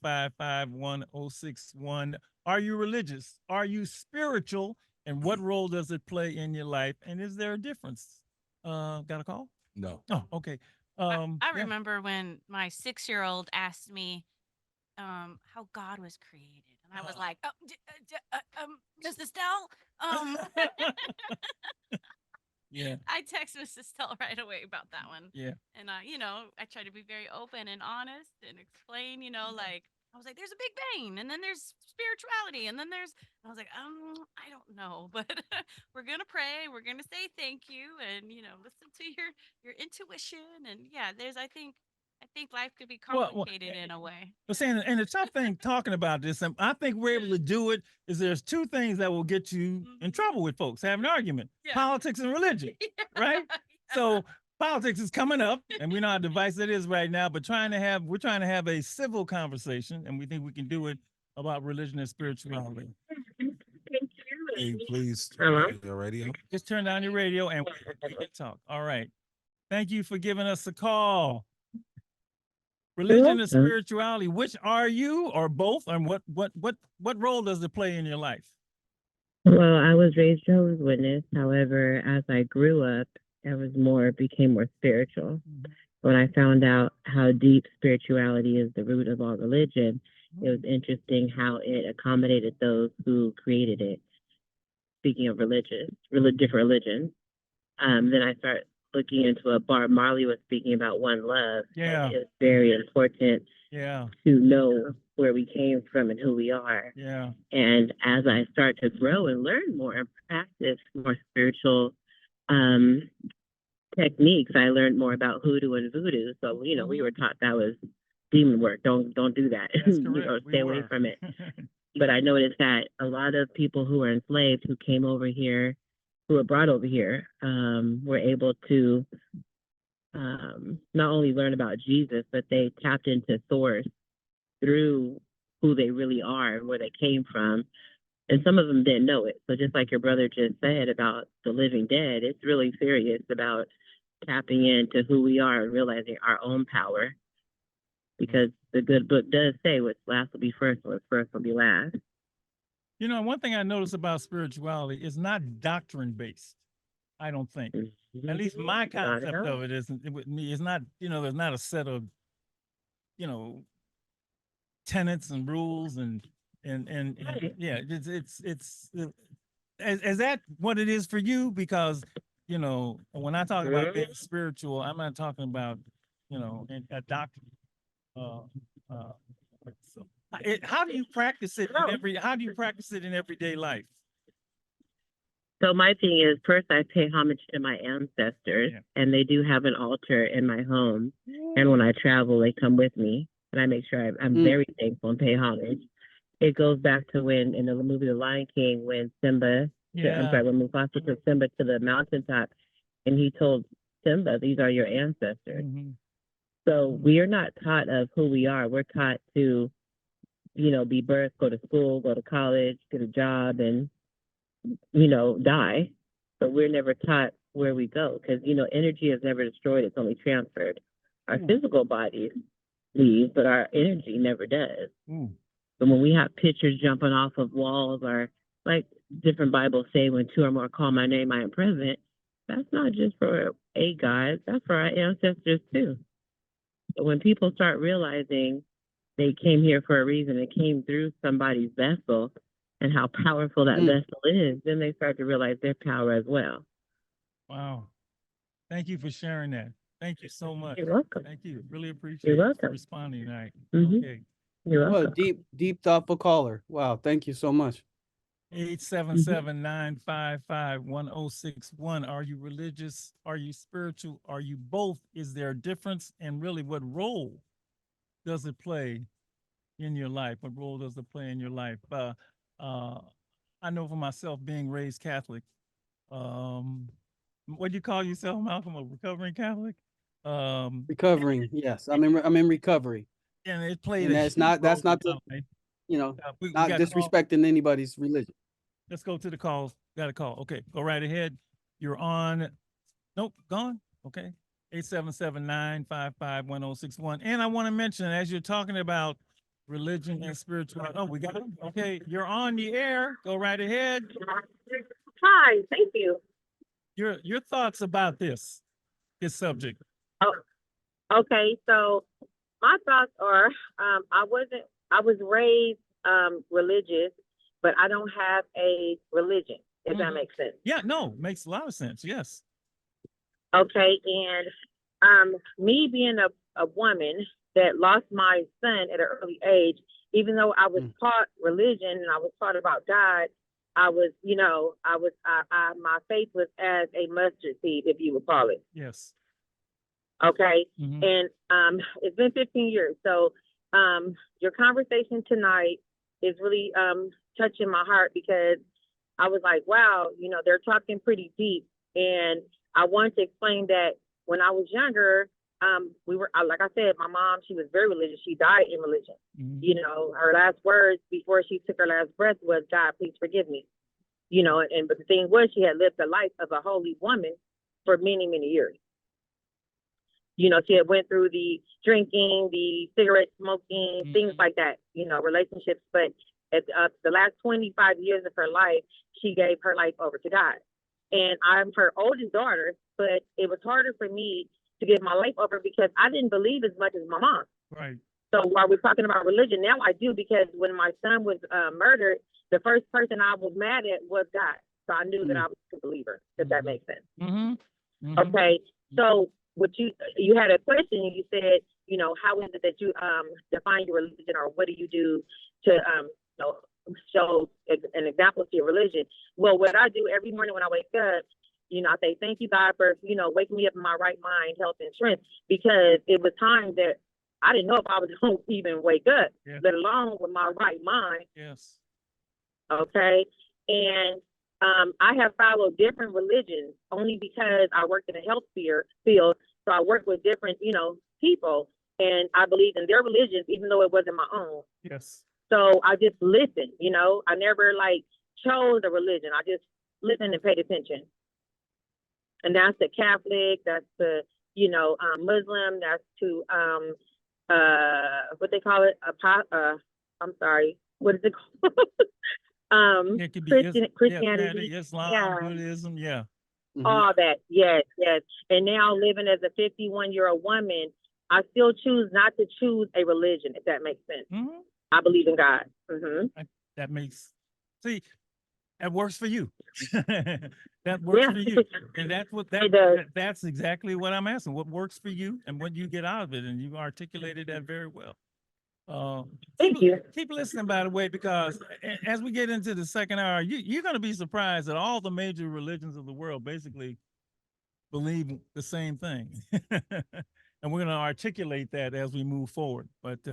[SPEAKER 4] 877-955-1061. Are you religious? Are you spiritual? And what role does it play in your life? And is there a difference? Got a call?
[SPEAKER 3] No.
[SPEAKER 4] Oh, okay.
[SPEAKER 5] I remember when my 6-year-old asked me how God was created. And And I was like, oh, Miss Estelle,
[SPEAKER 4] Yeah.
[SPEAKER 5] I text Miss Estelle right away about that one.
[SPEAKER 4] Yeah.
[SPEAKER 5] And I try to be very open and honest and explain, like I was like, there's a big bang, and then there's spirituality, and then I was like, I don't know, but we're gonna pray, we're gonna say thank you, and listen to your intuition, and yeah, I think life could be complicated in a way.
[SPEAKER 4] But saying, and the tough thing talking about this, and I think we're able to do it, is there's two things that will get you in trouble with folks having an argument: politics and religion, right? So politics is coming up, and we know how divisive it is right now. But we're trying to have a civil conversation, and we think we can do it about religion and spirituality.
[SPEAKER 3] Hey, please
[SPEAKER 11] Hello?
[SPEAKER 3] turn on your radio.
[SPEAKER 4] Just turn down your radio and we can talk. All right. Thank you for giving us a call. Religion and spirituality, which are you, or both, and what role does it play in your life?
[SPEAKER 12] Well, I was raised Jehovah's Witness. However, as I grew up, became more spiritual. When I found out how deep spirituality is the root of all religion, it was interesting how it accommodated those who created it. Speaking of different religions, then I started looking into what Bob Marley was speaking about, one love.
[SPEAKER 4] Yeah.
[SPEAKER 12] It's very important
[SPEAKER 4] Yeah.
[SPEAKER 12] to know where we came from and who we are.
[SPEAKER 4] Yeah.
[SPEAKER 12] And as I start to grow and learn more and practice more spiritual techniques, I learned more about hoodoo and voodoo. So, we were taught that was demon work. Don't do that.
[SPEAKER 4] That's correct.
[SPEAKER 12] Stay away from it. But I noticed that a lot of people who were enslaved, who came over here, who were brought over here, were able to not only learn about Jesus, but they tapped into source through who they really are and where they came from. And some of them didn't know it. So just like your brother just said about the living dead, it's really serious about tapping into who we are and realizing our own power. Because the good book does say what's last will be first, what's first will be last.
[SPEAKER 4] One thing I notice about spirituality is not doctrine based. I don't think. At least my concept of it isn't. With me, it's not. There's not a set of, tenets and rules and yeah. It's is that what it is for you? Because when I talk about being spiritual, I'm not talking about a doctrine. How do you practice it in everyday life?
[SPEAKER 12] So my thing is, first I pay homage to my ancestors, and they do have an altar in my home. And when I travel, they come with me, and I make sure I'm very thankful and pay homage. It goes back to when in the movie The Lion King, when when Mufasa took Simba to the mountaintop, and he told Simba, "These are your ancestors." So we are not taught of who we are. We're taught to, be birthed, go to school, go to college, get a job, and, die. But we're never taught where we go because, energy is never destroyed. It's only transferred. Our physical bodies leave, but our energy never does. So when we have pictures jumping off of walls, or like different Bibles say, when two or more call my name, I am present, that's not just for a God, that's for our ancestors too. But when people start realizing they came here for a reason, it came through somebody's vessel and how powerful that vessel is, then they start to realize their power as well.
[SPEAKER 4] Wow. Thank you for sharing that. Thank you so much.
[SPEAKER 12] You're welcome.
[SPEAKER 4] Thank you. Really appreciate
[SPEAKER 12] You're
[SPEAKER 4] you
[SPEAKER 12] welcome.
[SPEAKER 4] responding tonight.
[SPEAKER 12] Okay. You're welcome.
[SPEAKER 8] What a deep, thoughtful caller. Wow. Thank you so much.
[SPEAKER 4] 877-955-1061. Are you religious? Are you spiritual? Are you both? Is there a difference? And really, what role does it play in your life? What role does it play in your life? I know for myself, being raised Catholic, what do you call yourself, Malcolm? A recovering Catholic?
[SPEAKER 8] Recovering, yes. I'm in recovery.
[SPEAKER 4] And it played.
[SPEAKER 8] And that's not not disrespecting anybody's religion.
[SPEAKER 4] Let's go to the calls. Got a call. Okay, go right ahead. You're on. Nope, gone. Okay. 877-955-1061. And I want to mention, as you're talking about religion and spirituality. Oh, we got him. Okay, you're on the air. Go right ahead.
[SPEAKER 13] Hi, thank you.
[SPEAKER 4] Your thoughts about this subject.
[SPEAKER 13] Oh, okay. So my thoughts are, I was raised religious, but I don't have a religion, if that makes sense.
[SPEAKER 4] Yeah, no, makes a lot of sense. Yes.
[SPEAKER 13] Okay, and me being a woman that lost my son at an early age, even though I was taught religion and I was taught about God, I was, my faith was as a mustard seed, if you would call it.
[SPEAKER 4] Yes.
[SPEAKER 13] Okay. And it's been 15 years. So your conversation tonight is really touching my heart, because I was like, wow, they're talking pretty deep. And I wanted to explain that when I was younger, like I said, my mom, she was very religious. She died in religion. Her last words before she took her last breath was, God, please forgive me. But the thing was, she had lived the life of a holy woman for many, many years. She had went through the drinking, the cigarette smoking, things like that, relationships. But at the last 25 years of her life, she gave her life over to God. And I'm her oldest daughter, but it was harder for me to give my life over because I didn't believe as much as my mom.
[SPEAKER 4] Right.
[SPEAKER 13] So while we're talking about religion, now I do, because when my son was murdered, the first person I was mad at was God. So I knew that I was a believer, if that makes sense. Okay. So what you had a question, and you said, how is it that you define your religion, or what do you do to show an example to your religion? Well, what I do every morning when I wake up, I say, thank you, God, for, waking me up in my right mind, health, and strength, because it was times that I didn't know if I was going to even wake up, let alone with my right mind.
[SPEAKER 4] Yes.
[SPEAKER 13] Okay. And I have followed different religions only because I worked in a health field. So I work with different, people, and I believe in their religions, even though it wasn't my own.
[SPEAKER 4] Yes.
[SPEAKER 13] So I just listened, I never chose a religion. I just listened and paid attention. And that's the Catholic, that's the, Muslim, that's to, what they call it? I'm sorry, what is it called?
[SPEAKER 4] It could be
[SPEAKER 13] Christianity,
[SPEAKER 4] Islam, Buddhism,
[SPEAKER 13] all that, yes. And now living as a 51-year-old woman, I still choose not to choose a religion, if that makes sense. I believe in God.
[SPEAKER 4] That makes, see, that works for you. That works for you. And that's exactly what I'm asking. What works for you and what you get out of it? And you articulated that very well.
[SPEAKER 13] Thank you.
[SPEAKER 4] Keep listening, by the way, because as we get into the second hour, you're going to be surprised that all the major religions of the world basically believe the same thing. And we're going to articulate that as we move forward. But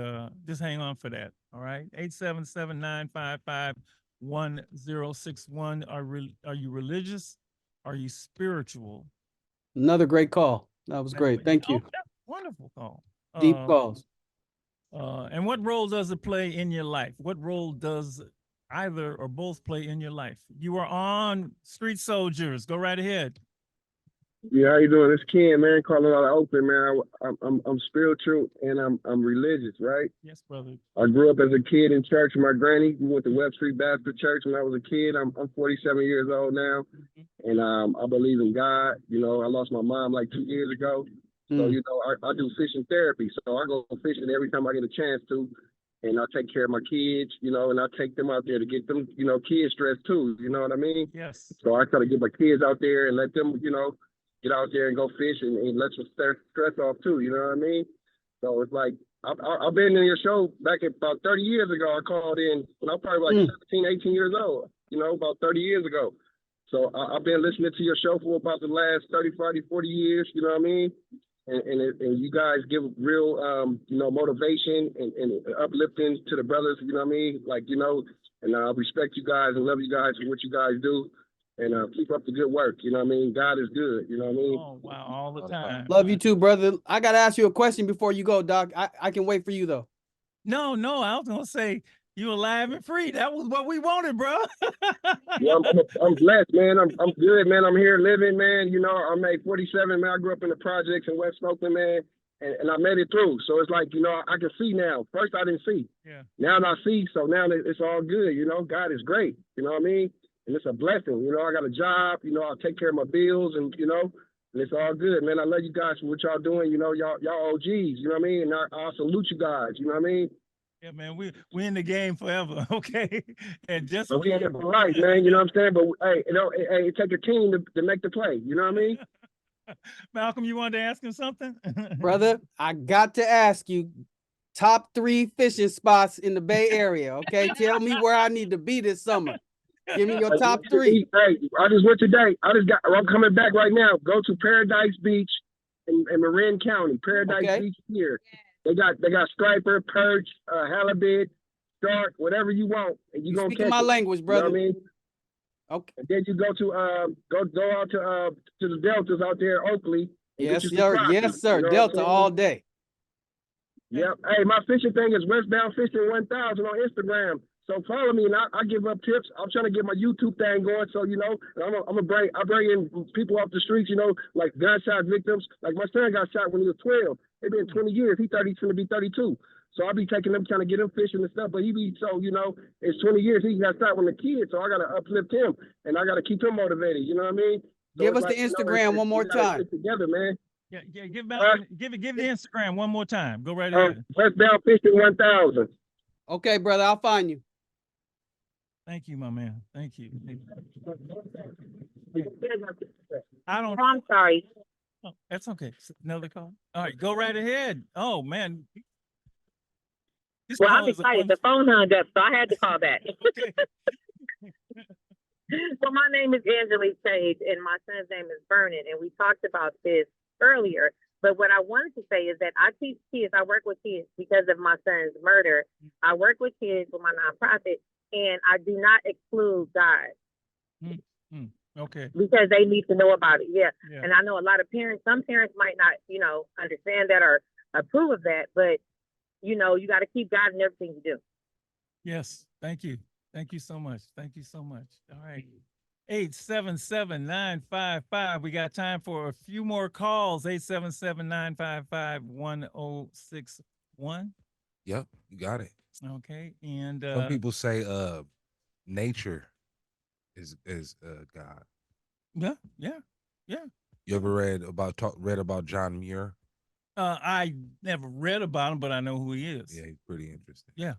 [SPEAKER 4] just hang on for that. All right. 877-955-1061. Are you religious? Are you spiritual?
[SPEAKER 8] Another great call. That was great. Thank you.
[SPEAKER 4] Wonderful call.
[SPEAKER 8] Deep calls.
[SPEAKER 4] And what role does it play in your life? What role does either or both play in your life? You are on Street Soldiers. Go right ahead.
[SPEAKER 14] Yeah, how you doing? It's Ken, man. Calling out open, man. I'm spiritual and I'm religious, right?
[SPEAKER 4] Yes, brother.
[SPEAKER 14] I grew up as a kid in church with my granny. We went to Webb Street Baptist Church when I was a kid. I'm 47 years old now, and I believe in God. I lost my mom like 2 years ago, so I do fishing therapy. So I go fishing every time I get a chance to, and I take care of my kids, and I take them out there to get them, kids stressed too. You know what I mean?
[SPEAKER 4] Yes.
[SPEAKER 14] So I try to get my kids out there and let them, get out there and go fish and let your stress off too, you know what I mean? So it's like, I've been in your show back about 30 years ago. I called in when I was probably like 17, 18 years old, about 30 years ago. So I've been listening to your show for about the last 30, 40 years, you know what I mean? And you guys give real, motivation and uplifting to the brothers, you know what I mean? And I respect you guys and love you guys for what you guys do. And keep up the good work. You know what I mean? God is good. You know what I mean?
[SPEAKER 4] Oh, wow. All the time.
[SPEAKER 8] Love you too, brother. I got to ask you a question before you go, Doc. I can wait for you, though.
[SPEAKER 4] No. I was going to say, you alive and free. That was what we wanted, bro.
[SPEAKER 14] Yeah, I'm blessed, man. I'm good, man. I'm here living, man. I'm 47, man. I grew up in the projects in West Oakland, man. And I made it through. So it's like, I can see now. First, I didn't see.
[SPEAKER 4] Yeah.
[SPEAKER 14] Now I see. So now it's all good. God is great. You know what I mean? And it's a blessing, I got a job, I take care of my bills and it's all good, man. I love you guys for what y'all doing, y'all OGs, you know what I mean? And I salute you guys, you know what I mean?
[SPEAKER 4] Yeah, man, we in the game forever, okay? And just
[SPEAKER 14] But we in it for life, man. You know what I'm saying? But hey, it take a team to make the play. You know what I mean?
[SPEAKER 4] Malcolm, you wanted to ask him something?
[SPEAKER 8] Brother, I got to ask you, top 3 fishing spots in the Bay Area, okay? Tell me where I need to be this summer. Give me your top 3.
[SPEAKER 14] Hey, I just went today. I'm coming back right now. Go to Paradise Beach in Marin County. Paradise Beach here. They got striper, perch, halibut, shark, whatever you want, and you gonna catch
[SPEAKER 8] my
[SPEAKER 14] it.
[SPEAKER 8] language, brother.
[SPEAKER 14] You know what I mean?
[SPEAKER 8] Okay.
[SPEAKER 14] And then you go to go out to the deltas out there, Oakley.
[SPEAKER 8] Yes, sir. Yes, sir. Delta all day.
[SPEAKER 14] Yep. Hey, my fishing thing is Westbound Fishing 1000 on Instagram. So follow me, and I give up tips. I'm trying to get my YouTube thing going. So I bring in people off the streets. Like gunshot victims. Like my son got shot when he was 12. It's been 20 years. He's going to be 32. So I'll be taking them, trying to get him fishing and stuff. But it's 20 years. He got shot when a kid. So I got to uplift him, and I got to keep him motivated. You know what I mean? So
[SPEAKER 8] give us the Instagram one more time.
[SPEAKER 14] Together, man.
[SPEAKER 4] Yeah. Give the Instagram one more time. Go right ahead.
[SPEAKER 14] Westbound Fishing 1000.
[SPEAKER 8] Okay, brother. I'll find you.
[SPEAKER 4] Thank you, my man. Thank you.
[SPEAKER 13] I'm sorry.
[SPEAKER 4] Oh, that's okay. Another call. All right, go right ahead. Oh man.
[SPEAKER 13] Well, I'm excited. The phone hung up, so I had to call back. Well, my name is Angelique Page, and my son's name is Vernon, and we talked about this earlier. But what I wanted to say is that I teach kids. I work with kids because of my son's murder. I work with kids with my nonprofit, and I do not exclude God.
[SPEAKER 4] Okay.
[SPEAKER 13] Because they need to know about it. Yeah. And I know a lot of parents, some parents might not, understand that or approve of that, but you got to keep God in everything you do.
[SPEAKER 4] Yes. Thank you. Thank you so much. Thank you so much. All right. 877-955. We got time for a few more calls. 877-955-1061.
[SPEAKER 3] Yep, you got it.
[SPEAKER 4] Okay. And
[SPEAKER 3] some people say nature is God.
[SPEAKER 4] Yeah.
[SPEAKER 3] You ever read about John Muir?
[SPEAKER 4] I never read about him, but I know who he is.
[SPEAKER 3] Yeah, he's pretty interesting.
[SPEAKER 4] Yeah.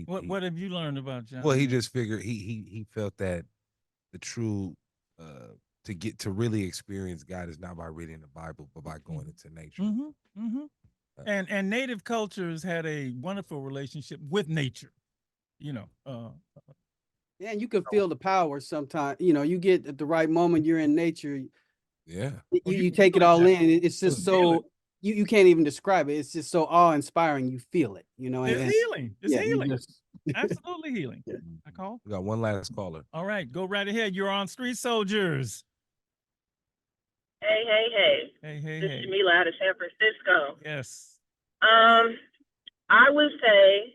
[SPEAKER 4] What have you learned about John?
[SPEAKER 3] Well, he just figured he felt that the true to really experience God is not by reading the Bible, but by going into nature.
[SPEAKER 4] And native cultures had a wonderful relationship with nature.
[SPEAKER 8] Yeah, and you can feel the power sometimes. You get at the right moment, you're in nature.
[SPEAKER 3] Yeah.
[SPEAKER 8] You take it all in. It's just so you can't even describe it. It's just so awe-inspiring. You feel it,
[SPEAKER 4] It's healing. It's healing.
[SPEAKER 8] Just...
[SPEAKER 4] Absolutely healing. I call.
[SPEAKER 3] We got one last caller.
[SPEAKER 4] All right, go right ahead. You're on Street Soldiers.
[SPEAKER 15] Hey. This is Jamila out of San Francisco.
[SPEAKER 4] Yes.
[SPEAKER 15] I would say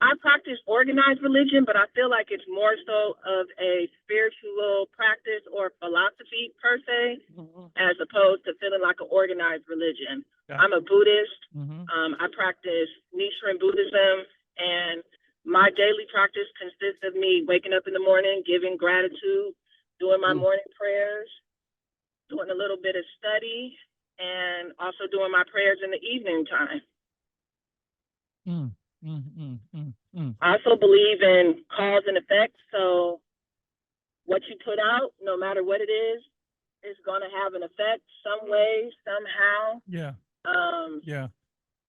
[SPEAKER 15] I practice organized religion, but I feel like it's more so of a spiritual practice or philosophy per se, as opposed to feeling like an organized religion. I'm a Buddhist. I practice Nichiren Buddhism, and my daily practice consists of me waking up in the morning, giving gratitude, doing my morning prayers, doing a little bit of study, and also doing my prayers in the evening time. I also believe in cause and effect. So what you put out, no matter what it is going to have an effect some way, somehow.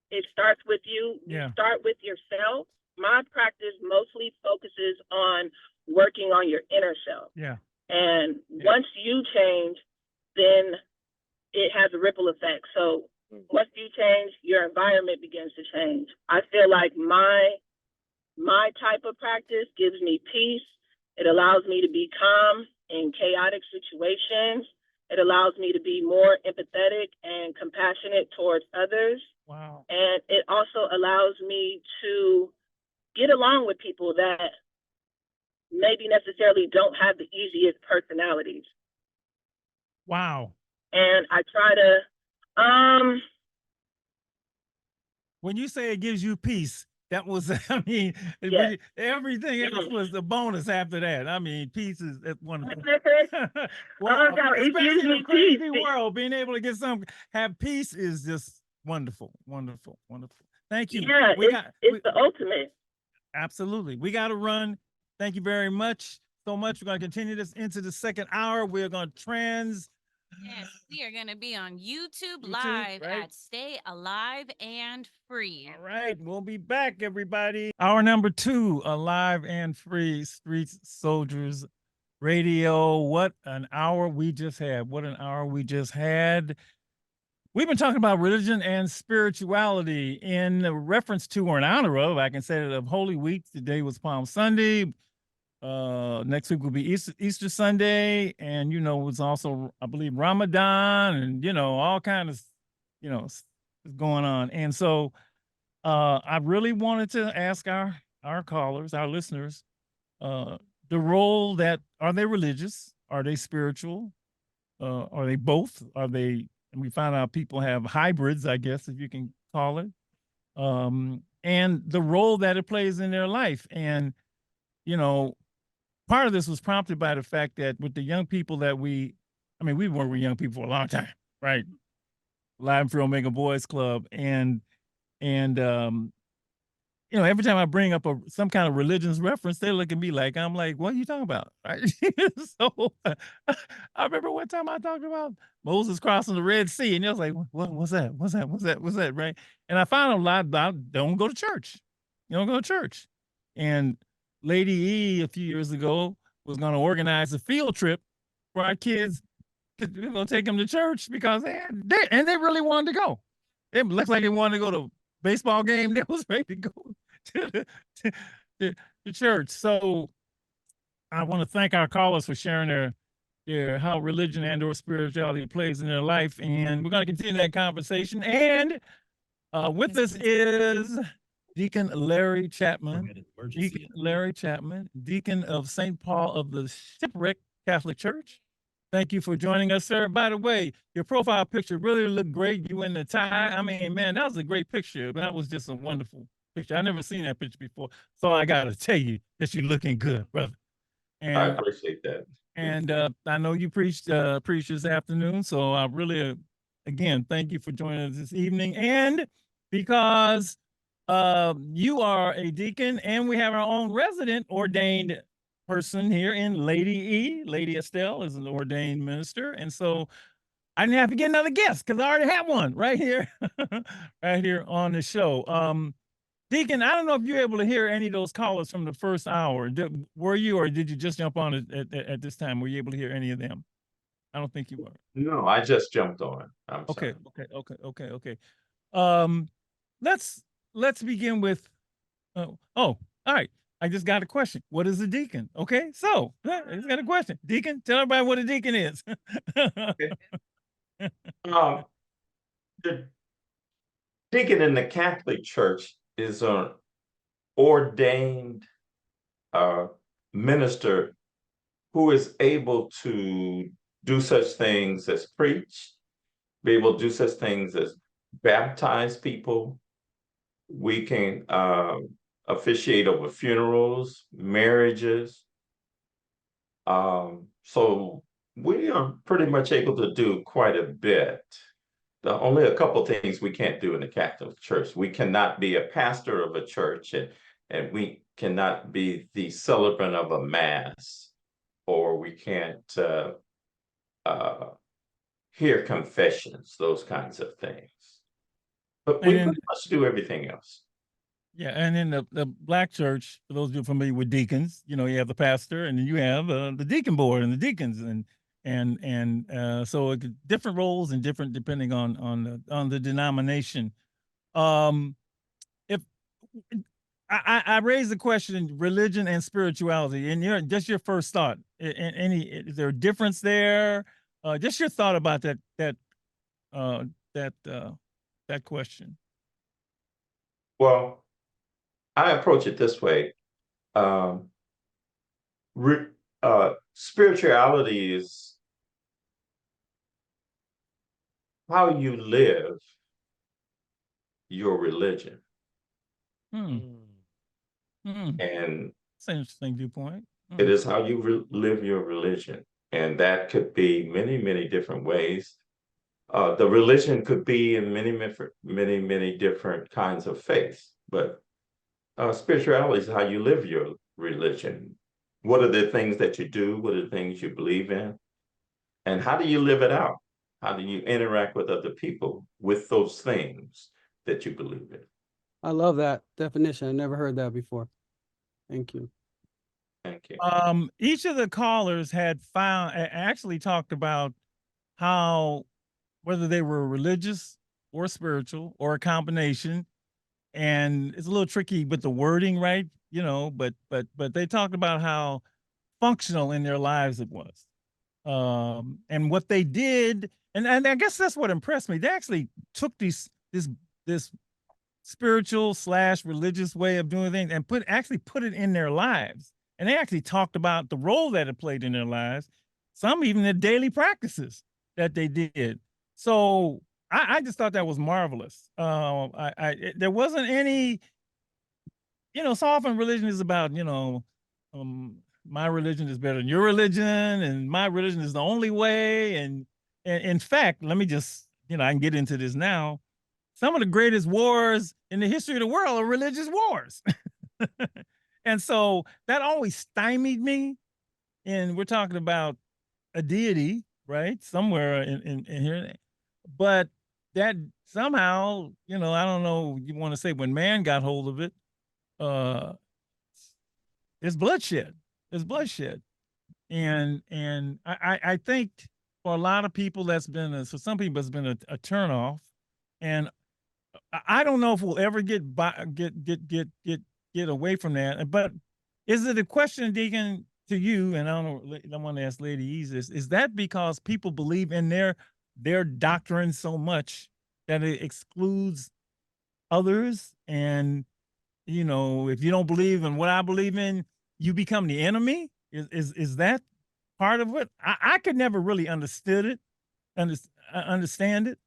[SPEAKER 15] It starts with you. You start with yourself. My practice mostly focuses on working on your inner self. And once you change, then it has a ripple effect. So once you change, your environment begins to change. I feel like my type of practice gives me peace. It allows me to be calm in chaotic situations. It allows me to be more empathetic and compassionate towards others.
[SPEAKER 4] Wow.
[SPEAKER 15] And it also allows me to get along with people that maybe necessarily don't have the easiest personalities.
[SPEAKER 4] Wow.
[SPEAKER 15] And I try to,
[SPEAKER 4] when you say it gives you peace, that was, I mean, everything else was the bonus after that. I mean, peace is wonderful. Well, especially in a crazy world, being able to have peace is just wonderful, wonderful, wonderful. Thank you.
[SPEAKER 15] Yeah, it's the ultimate.
[SPEAKER 4] Absolutely. We got to run. Thank you very much. So much. We're going to continue this into the second hour. We're going to
[SPEAKER 5] Yes, we are going to be on YouTube Live
[SPEAKER 4] right?
[SPEAKER 5] at Stay Alive and Free.
[SPEAKER 4] All right. We'll be back, everybody. Hour number 2, Alive and Free, Street Soldiers Radio. What an hour we just had. What an hour we just had. We've been talking about religion and spirituality in reference to or in honor of, I can say that, of Holy Week. Today was Palm Sunday. Next week will be Easter Sunday. And, you know, it's also, I believe, Ramadan and, you know, all kinds of, you know, going on. And so I really wanted to ask our callers, our listeners, the role that, are they religious? Are they spiritual? Are they both? Are they, and we found out people have hybrids, I guess, if you can call it, and the role that it plays in their life. And, you know, part of this was prompted by the fact that with the young people that we worked with young people for a long time, right? Live for Omega Boys Club. And you know, every time I bring up some kind of religious reference, they look at me like, I'm like, what are you talking about? Right? So I remember one time I talked about Moses crossing the Red Sea, and they was like, what's that? What's that? What's that? What's that? Right? And I found a lot about don't go to church. You don't go to church. And Lady E a few years ago was going to organize a field trip for our kids. We're going to take them to church because they really wanted to go. It looks like they wanted to go to baseball game. They was ready to go to the church. So I want to thank our callers for sharing their how religion and or spirituality plays in their life. And we're going to continue that conversation. And with us is Deacon Larry Chatmon. Deacon Larry Chatmon, Deacon of St. Paul of the Shipwreck Catholic Church. Thank you for joining us, sir. By the way, your profile picture really looked great. You in the tie. I mean, man, that was a great picture. That was just a wonderful picture. I never seen that picture before. So I got to tell you that you're looking good, brother. And
[SPEAKER 16] I appreciate that.
[SPEAKER 4] And I know you preached this afternoon. So I really, again, thank you for joining us this evening. And because you are a deacon and we have our own resident ordained person here in Lady E. Lady Estelle is an ordained minister. And so I didn't have to get another guest because I already have one right here, right here on the show. Deacon, I don't know if you're able to hear any of those callers from the first hour. Were you, or did you just jump on at this time? Were you able to hear any of them? I don't think you were.
[SPEAKER 16] No, I just jumped on. I'm
[SPEAKER 4] okay,
[SPEAKER 16] sorry.
[SPEAKER 4] okay. Let's begin with, all right. I just got a question. What is a deacon? Okay, so I just got a question. Deacon, tell everybody what a deacon is.
[SPEAKER 16] Okay. The deacon in the Catholic Church is an ordained minister who is able to do such things as preach, be able to do such things as baptize people. We can officiate over funerals, marriages. So we are pretty much able to do quite a bit. Only a couple of things we can't do in the Catholic Church. We cannot be a pastor of a church, and we cannot be the celebrant of a mass, or we can't hear confessions, those kinds of things. But we pretty much do everything else.
[SPEAKER 4] Yeah, and in the Black church, for those of you familiar with deacons, you know, you have the pastor, and then you have the deacon board and the deacons, and so different roles and different depending on the denomination. If I raised the question, religion and spirituality, and your first thought. Is there a difference there? Just your thought about that question.
[SPEAKER 16] Well, I approach it this way. Spirituality is how you live your religion. And
[SPEAKER 4] that's an interesting viewpoint.
[SPEAKER 16] It is how you live your religion. And that could be many, many different ways. The religion could be in many different kinds of faiths, but spirituality is how you live your religion. What are the things that you do? What are the things you believe in? And how do you live it out? How do you interact with other people with those things that you believe in?
[SPEAKER 8] I love that definition. I never heard that before. Thank you.
[SPEAKER 16] Thank you.
[SPEAKER 4] Each of the callers had actually talked about how whether they were religious or spiritual or a combination, and it's a little tricky with the wording, right? You know, but they talked about how functional in their lives it was, and what they did, and I guess that's what impressed me. They actually took this spiritual / religious way of doing things and put it in their lives. And they actually talked about the role that it played in their lives, some even the daily practices that they did. So I just thought that was marvelous. There wasn't any, so often religion is about, my religion is better than your religion, and my religion is the only way. And in fact, let me just, I can get into this now. Some of the greatest wars in the history of the world are religious wars. And so that always stymied me. And we're talking about a deity, right? Somewhere in here. But that somehow, I don't know, you want to say when man got hold of it, it's bloodshed. It's bloodshed. And I think for a lot of people for some people it's been a turnoff. And I don't know if we'll ever get away from that. But is it a question, Deacon, to you? And I don't know. I want to ask Lady Easis. Is that because people believe in their doctrine so much that it excludes others? And if you don't believe in what I believe in, you become the enemy. Is that part of it? I could never really understand it.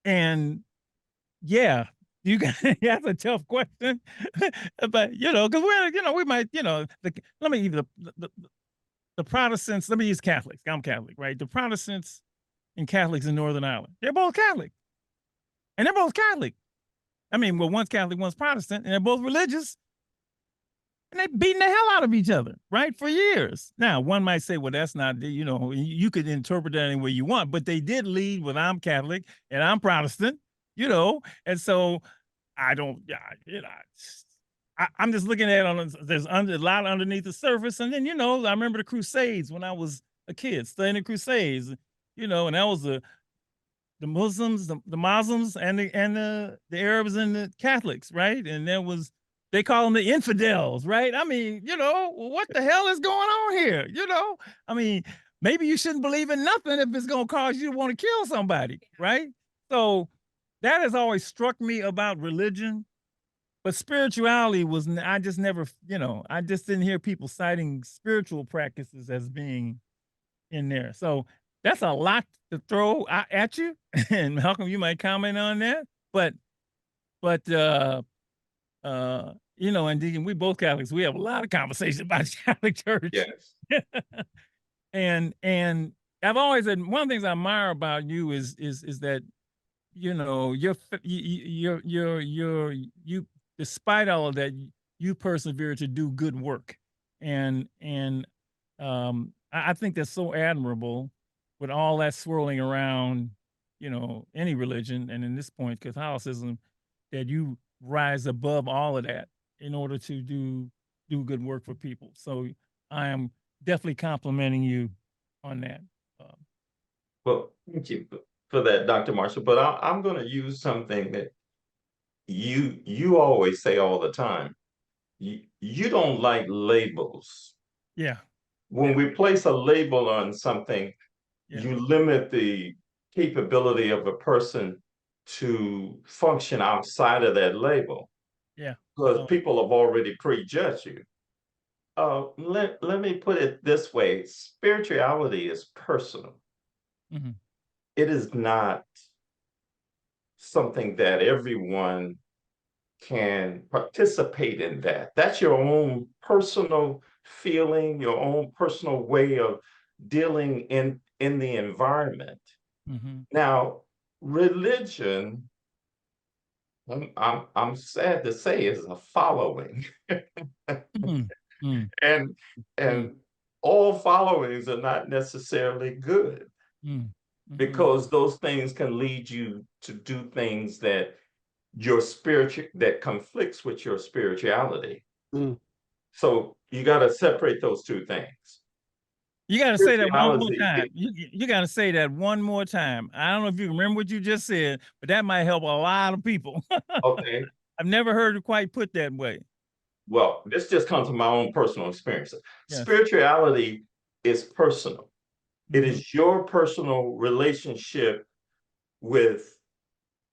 [SPEAKER 4] And yeah, you got that's a tough question, but because we're we might let me use the Protestants. Let me use Catholics. I'm Catholic, right? The Protestants and Catholics in Northern Ireland, they're both Catholic, and they're both Catholic. I mean, well, one's Catholic, one's Protestant, and they're both religious, and they beating the hell out of each other, right, for years. Now, one might say, well, that's not, you could interpret that any way you want, but they did lead with I'm Catholic and I'm Protestant, and so I don't, I'm just looking at there's a lot underneath the surface. And then, I remember the Crusades when I was a kid, studying the Crusades, and that was the Muslims, the Muslims and the Arabs and the Catholics, right? And they call them the infidels, right? I mean, what the hell is going on here? I mean, maybe you shouldn't believe in nothing if it's going to cause you to want to kill somebody, right? So that has always struck me about religion. But spirituality I just never, I just didn't hear people citing spiritual practices as being in there. So that's a lot to throw at you. And Malcolm, you might comment on that. But and Deacon, we both Catholics. We have a lot of conversations about the Catholic Church.
[SPEAKER 16] Yes.
[SPEAKER 4] and I've always said one of the things I admire about you is that you despite all of that, you persevere to do good work, and I think that's so admirable with all that swirling around, any religion, and in this point, Catholicism, that you rise above all of that in order to do good work for people. So I am definitely complimenting you on that.
[SPEAKER 16] Well, thank you for that, Dr. Marshall. But I'm going to use something that you always say all the time. You don't like labels.
[SPEAKER 4] Yeah.
[SPEAKER 16] When we place a label on something, you limit the capability of a person to function outside of that label.
[SPEAKER 4] Yeah.
[SPEAKER 16] Because people have already prejudged you. Let me put it this way. Spirituality is personal.
[SPEAKER 4] Mm-hmm.
[SPEAKER 16] It is not something that everyone can participate in that. That's your own personal feeling, your own personal way of dealing in the environment.
[SPEAKER 4] Mm-hmm.
[SPEAKER 16] Now, religion, I'm sad to say, is a following.
[SPEAKER 4] Mm-hmm.
[SPEAKER 16] And all followings are not necessarily good, because those things can lead you to do things that that conflicts with your spirituality. So you got to separate those two things.
[SPEAKER 4] You got to say that one more
[SPEAKER 16] Spirituality
[SPEAKER 4] time. You got to say that one more time. I don't know if you remember what you just said, but that might help a lot of people.
[SPEAKER 16] Okay.
[SPEAKER 4] I've never heard it quite put that way.
[SPEAKER 16] Well, this just comes from my own personal experiences.
[SPEAKER 4] Yes.
[SPEAKER 16] Spirituality is personal. It is your personal relationship with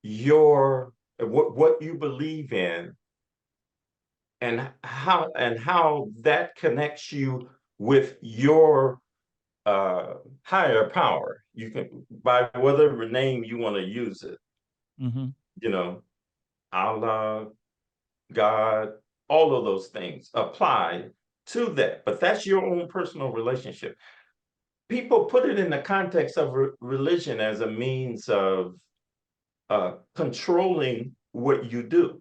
[SPEAKER 16] what you believe in, and how that connects you with your higher power. You can, by whatever name you want to use it, you know, Allah, God, all of those things apply to that, but that's your own personal relationship. People put it in the context of religion as a means of controlling what you do.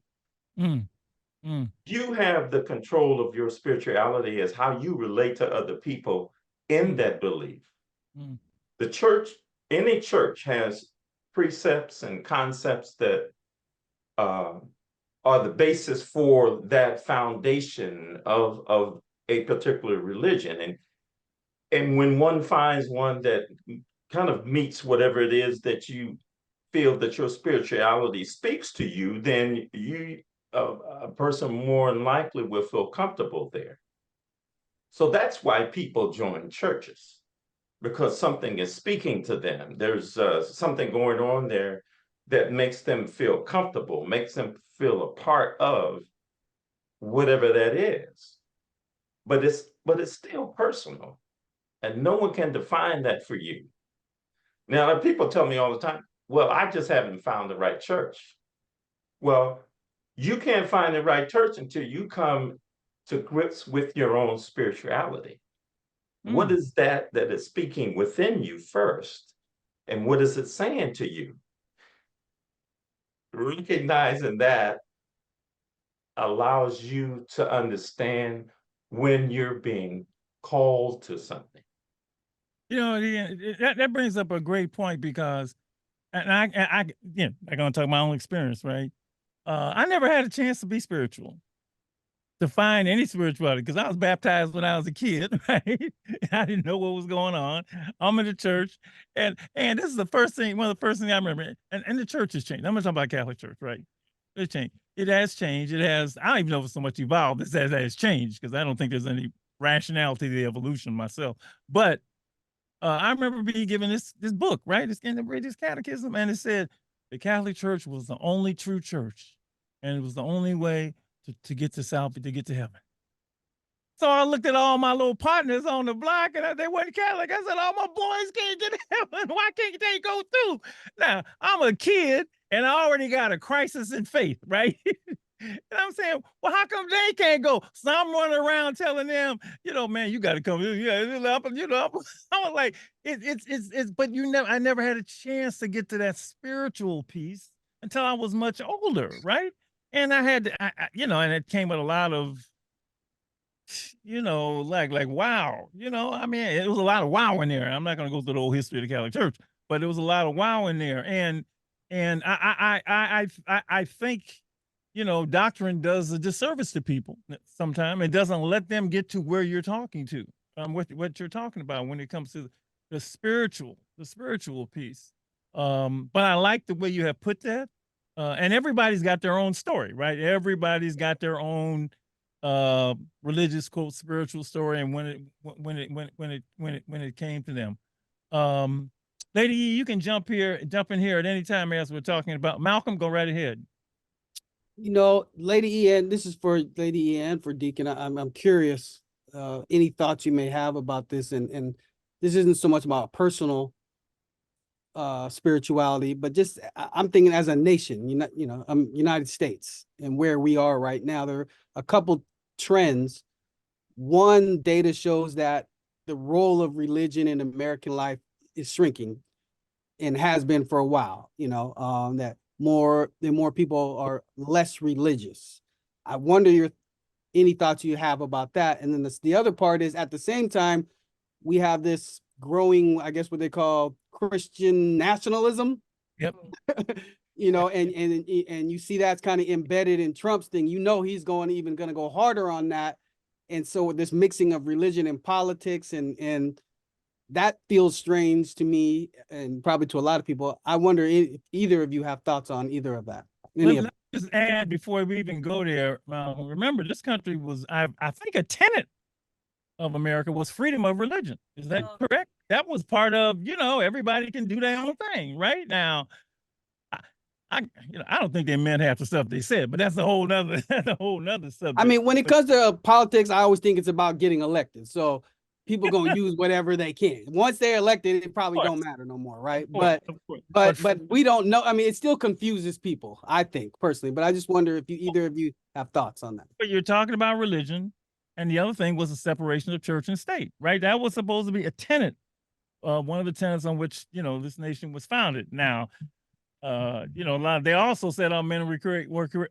[SPEAKER 16] You have the control of your spirituality as how you relate to other people in that belief. The church, any church, has precepts and concepts that are the basis for that foundation of a particular religion. And when one finds one that kind of meets whatever it is that you feel that your spirituality speaks to you, then a person more than likely will feel comfortable there. So that's why people join churches, because something is speaking to them. There's something going on there that makes them feel comfortable, makes them feel a part of whatever that is. But it's still personal, and no one can define that for you. Now, people tell me all the time, well, I just haven't found the right church. Well, you can't find the right church until you come to grips with your own spirituality. What is that is speaking within you first? And what is it saying to you? Recognizing that allows you to understand when you're being called to something.
[SPEAKER 4] You know, that brings up a great point, because, and I'm going to talk my own experience, right? I never had a chance to be spiritual, to find any spirituality, because I was baptized when I was a kid, right? I didn't know what was going on. I'm in the church, and this is one of the first things I remember. And the church has changed. I'm going to talk about Catholic Church, right? It's changed. It has changed. I don't even know if it's so much evolved as it has changed, because I don't think there's any rationality to the evolution myself. But I remember being given this book, right? It's in the British Catechism, and it said the Catholic Church was the only true church, and it was the only way to get to heaven. So I looked at all my little partners on the block, and they weren't Catholic. I said, all my boys can't get to heaven. Why can't they go through? Now, I'm a kid, and I already got a crisis in faith, right? And I'm saying, well, how come they can't go? So I'm running around telling them, man, you got to come. I was like, but I never had a chance to get to that spiritual piece until I was much older, right? And I had to, and it came with a lot of, like, wow, I mean, it was a lot of wow in there. I'm not going to go through the whole history of the Catholic Church, but it was a lot of wow in there. And I think, doctrine does a disservice to people sometimes. It doesn't let them get to where you're talking to, what you're talking about when it comes to the spiritual piece. But I like the way you have put that. And everybody's got their own story, right? Everybody's got their own religious, quote, spiritual story, and when it came to them. Lady E, you can jump in here at any time as we're talking about. Malcolm, go right ahead.
[SPEAKER 8] Lady E, and this is for Lady E and for Deacon. I'm curious, any thoughts you may have about this, and this isn't so much about personal spirituality, but just I'm thinking as a nation, United States, and where we are right now. There are a couple trends. One, data shows that the role of religion in American life is shrinking and has been for a while, that more people are less religious. I wonder any thoughts you have about that. And then the other part is, at the same time, we have this growing, I guess what they call Christian nationalism.
[SPEAKER 4] Yep.
[SPEAKER 8] And you see that's kind of embedded in Trump's thing. He's going to go harder on that. And so this mixing of religion and politics and that feels strange to me and probably to a lot of people. I wonder if either of you have thoughts on either of that.
[SPEAKER 4] Let me just add before we even go there. Remember, this country was, I think, a tenet of America was freedom of religion. Is that correct? That was part of, everybody can do their own thing. Right now, I don't think they meant half the stuff they said, but that's a whole nother subject.
[SPEAKER 8] I mean, when it comes to politics, I always think it's about getting elected. So people gonna use whatever they can. Once they're elected, it probably don't matter no more, right? But we don't know. I mean, it still confuses people, I think, personally. But I just wonder if either of you have thoughts on that.
[SPEAKER 4] But you're talking about religion, and the other thing was the separation of church and state, right? That was supposed to be a tenet, one of the tenets on which this nation was founded. Now, they also said all men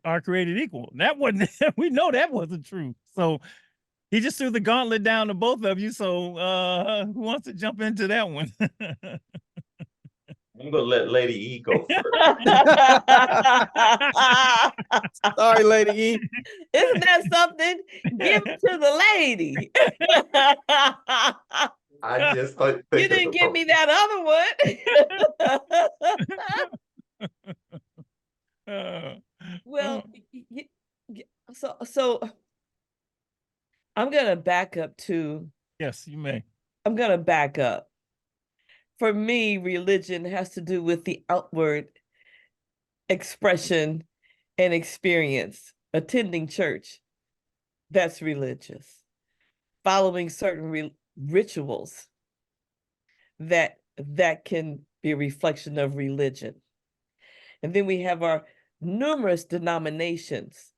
[SPEAKER 4] are created equal. That wasn't. We know that wasn't true. So he just threw the gauntlet down to both of you. So who wants to jump into that one?
[SPEAKER 16] I'm gonna let Lady E go first.
[SPEAKER 8] Sorry, Lady E.
[SPEAKER 7] Isn't that something? Give it to the lady.
[SPEAKER 16] I just think
[SPEAKER 7] you didn't give me that other one. Well, so I'm gonna back up to.
[SPEAKER 4] Yes, you may.
[SPEAKER 7] I'm gonna back up. For me, religion has to do with the outward expression and experience. Attending church, that's religious. Following certain rituals, that can be a reflection of religion. And then we have our numerous denominations,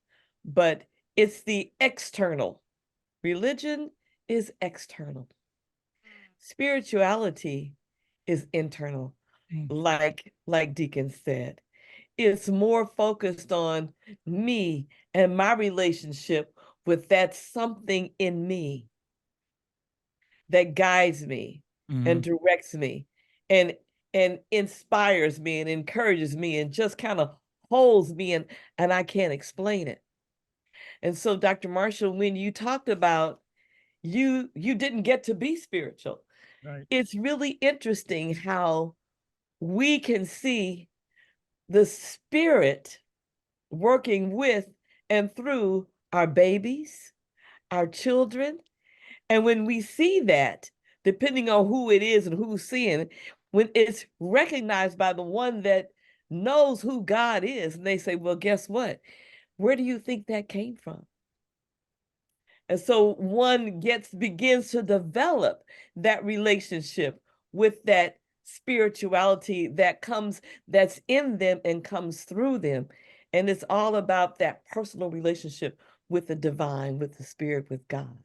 [SPEAKER 7] but it's the external. Religion is external. Spirituality is internal, like Deacon said. It's more focused on me and my relationship with that something in me that guides me and directs me and inspires me and encourages me and just kind of holds me and I can't explain it. And so, Dr. Marshall, when you talked about you didn't get to be spiritual,
[SPEAKER 4] right?
[SPEAKER 7] It's really interesting how we can see the Spirit working with and through our babies, our children. And when we see that, depending on who it is and who's seeing, when it's recognized by the one that knows who God is, and they say, well, guess what? Where do you think that came from? And so one begins to develop that relationship with that spirituality that's in them and comes through them. And it's all about that personal relationship with the divine, with the Spirit, with God,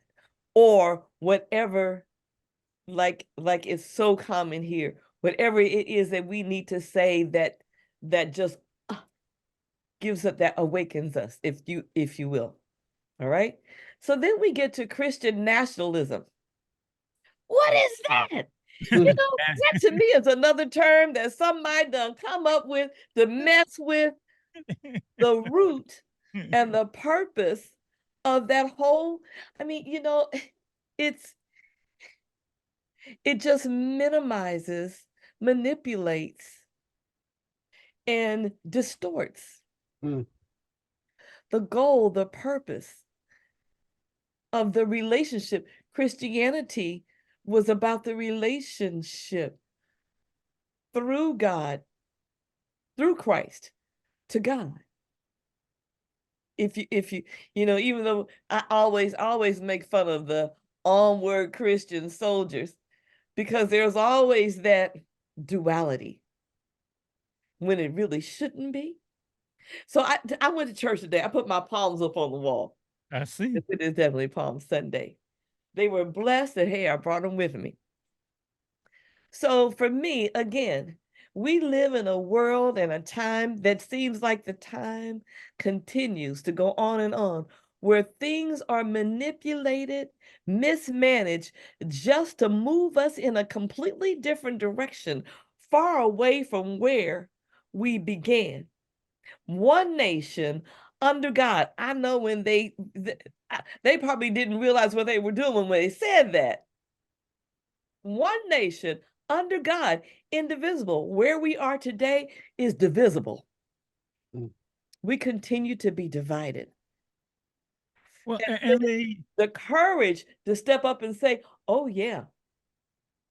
[SPEAKER 7] or whatever, like it's so common here, whatever it is that we need to say that just gives up, that awakens us, if you will. All right. So then we get to Christian nationalism. What is that? That to me is another term that somebody done come up with to mess with the root and the purpose of that whole. I mean, it just minimizes, manipulates, and distorts the goal, the purpose of the relationship. Christianity was about the relationship through God, through Christ, to God. If you even though I always make fun of the onward Christian soldiers, because there's always that duality when it really shouldn't be. So I went to church today. I put my palms up on the wall.
[SPEAKER 4] I see.
[SPEAKER 7] It is definitely Palm Sunday. They were blessed that, hey, I brought them with me. So for me, again, we live in a world and a time that seems like the time continues to go on and on, where things are manipulated, mismanaged, just to move us in a completely different direction, far away from where we began. One nation under God. I know when they probably didn't realize what they were doing when they said that. One nation under God, indivisible. Where we are today is divisible. We continue to be divided.
[SPEAKER 4] Well, and
[SPEAKER 7] the courage to step up and say, oh yeah,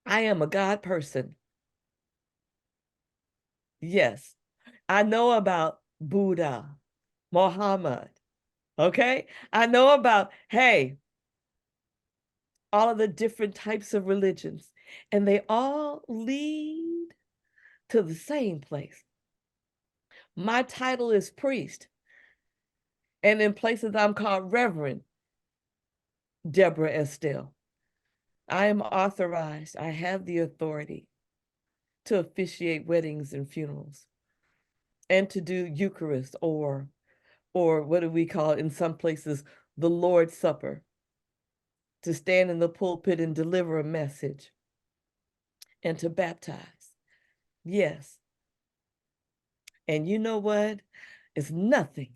[SPEAKER 7] I am a God person. Yes, I know about Buddha, Muhammad, okay? I know about, hey, all of the different types of religions, and they all lead to the same place. My title is priest, and in places I'm called Reverend Deborah Estelle. I am authorized, I have the authority to officiate weddings and funerals and to do Eucharist or what do we call it in some places, the Lord's Supper, to stand in the pulpit and deliver a message and to baptize. Yes. And you know what? It's nothing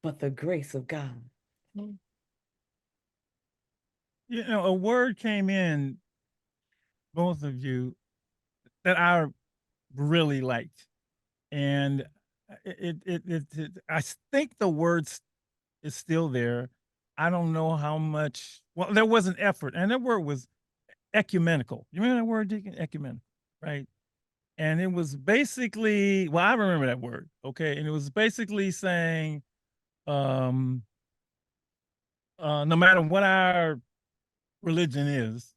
[SPEAKER 7] but the grace of God.
[SPEAKER 4] You know, a word came in, both of you, that I really liked. And I think the words is still there. I don't know how much, well, there was an effort, and that word was ecumenical. You remember that word, Deacon? Ecumenical, right? And it was basically, well, I remember that word, okay? And it was basically saying, no matter what our religion is,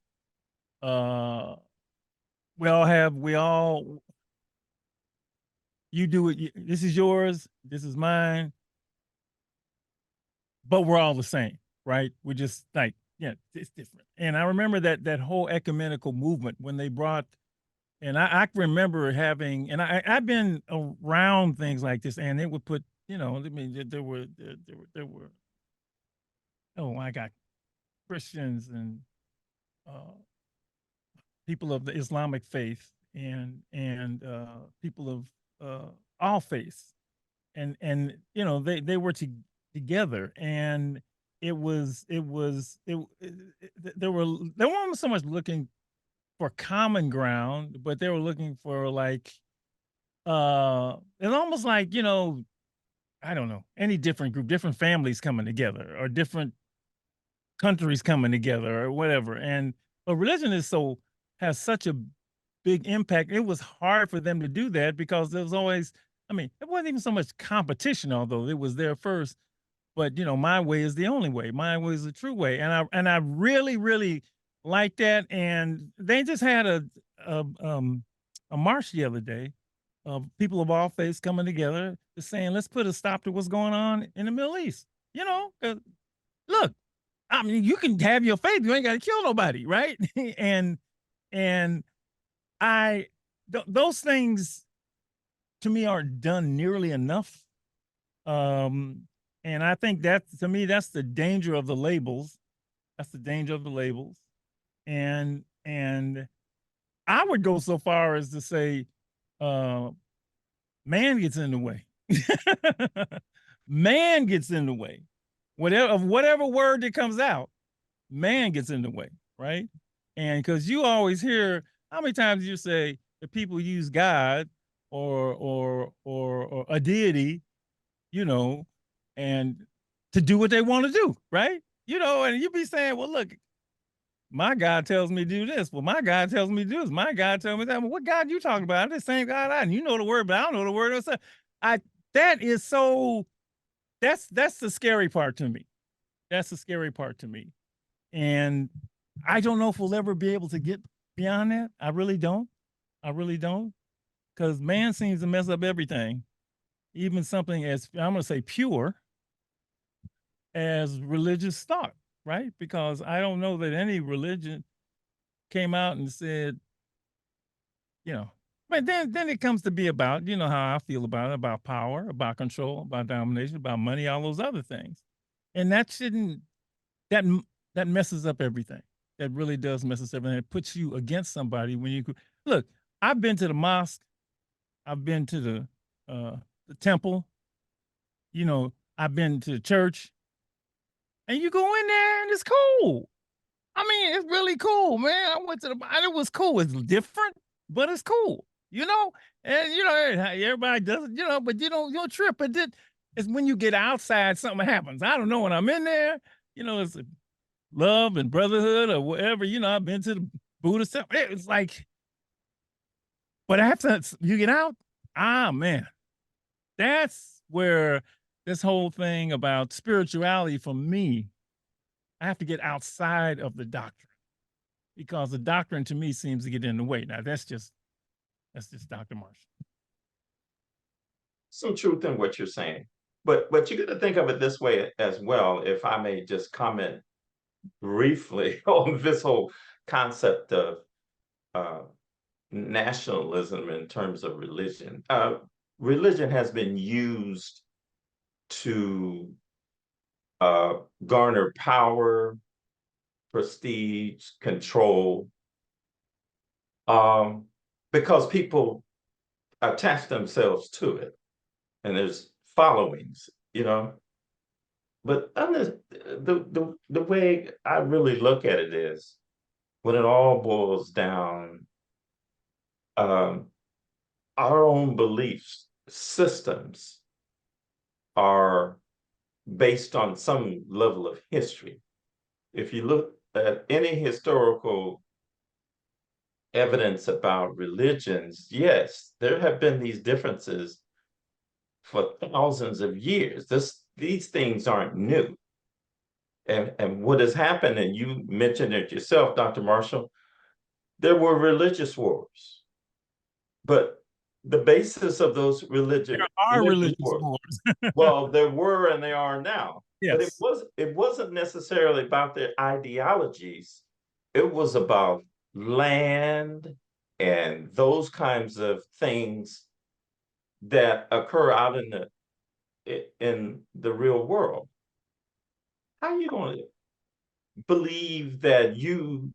[SPEAKER 4] you do it, this is yours, this is mine, but we're all the same, right? We're just like, yeah, it's different. And I remember that whole ecumenical movement when they brought, and I remember having, and I've been around things like this, and it would put, you know, I mean, there were, oh, I got Christians and people of the Islamic faith and people of all faiths, and you know they were together, and it was they weren't so much looking for common ground, but they were looking for like it's almost like, you know, I don't know, any different group, different families coming together or different countries coming together or whatever. And but religion has such a big impact. It was hard for them to do that because there was always, I mean, it wasn't even so much competition, although it was there first. But you know, my way is the only way. My way is the true way, and I really, really like that. And they just had a, um, a march the other day of people of all faiths coming together, just saying, let's put a stop to what's going on in the Middle East. You know, 'cause look, I mean, you can have your faith, you ain't got to kill nobody, right? and and those things to me aren't done nearly enough. And I think that, to me, that's the danger of the labels. That's the danger of the labels. And I would go so far as to say, man gets in the way. Man gets in the way. Whatever word that comes out, man gets in the way, right? And because you always hear, how many times you say that people use God or a deity, you know, and to do what they want to do, right? You know, and you be saying, well, look, my God tells me to do this. Well, my God tells me to do this. My God tells me that. Well, what God you talking about? I'm the same God and you know the word, but I don't know the word. That is so, that's the scary part to me. That's the scary part to me. And I don't know if we'll ever be able to get beyond that. I really don't. I really don't. Because man seems to mess up everything, even something as, I'm going to say, pure as religious thought, right? Because I don't know that any religion came out and said, But then it comes to be about, how I feel about it, about power, about control, about domination, about money, all those other things. And that shouldn't, that that messes up everything. That really does mess us up, and it puts you against somebody when you look. I've been to the mosque, I've been to the temple, I've been to church, and you go in there and it's cool. I mean, it's really cool, man. I went to it was cool. It's different, but it's cool, And everybody does it, but you don't trip. But it's when you get outside, something happens. I don't know when I'm in there, it's love and brotherhood or whatever. I've been to the Buddhist temple. It's like, but after you get out, man, that's where this whole thing about spirituality for me, I have to get outside of the doctrine because the doctrine to me seems to get in the way. Now that's just Dr. Marshall.
[SPEAKER 16] Some truth in what you're saying, but you got to think of it this way as well. If I may just comment briefly on this whole concept of nationalism in terms of religion. Religion has been used to garner power, prestige, control, because people attach themselves to it, and there's followings, But the way I really look at it is, when it all boils down, our own beliefs systems are based on some level of history. If you look at any historical evidence about religions, yes, there have been these differences for thousands of years. These things aren't new. And what has happened, and you mentioned it yourself, Dr. Marshall, there were religious wars. But the basis of those religious wars, well, there were and they are now. Yes. But it wasn't necessarily about their ideologies. It was about land and those kinds of things that occur out in the real world. How are you going to believe that you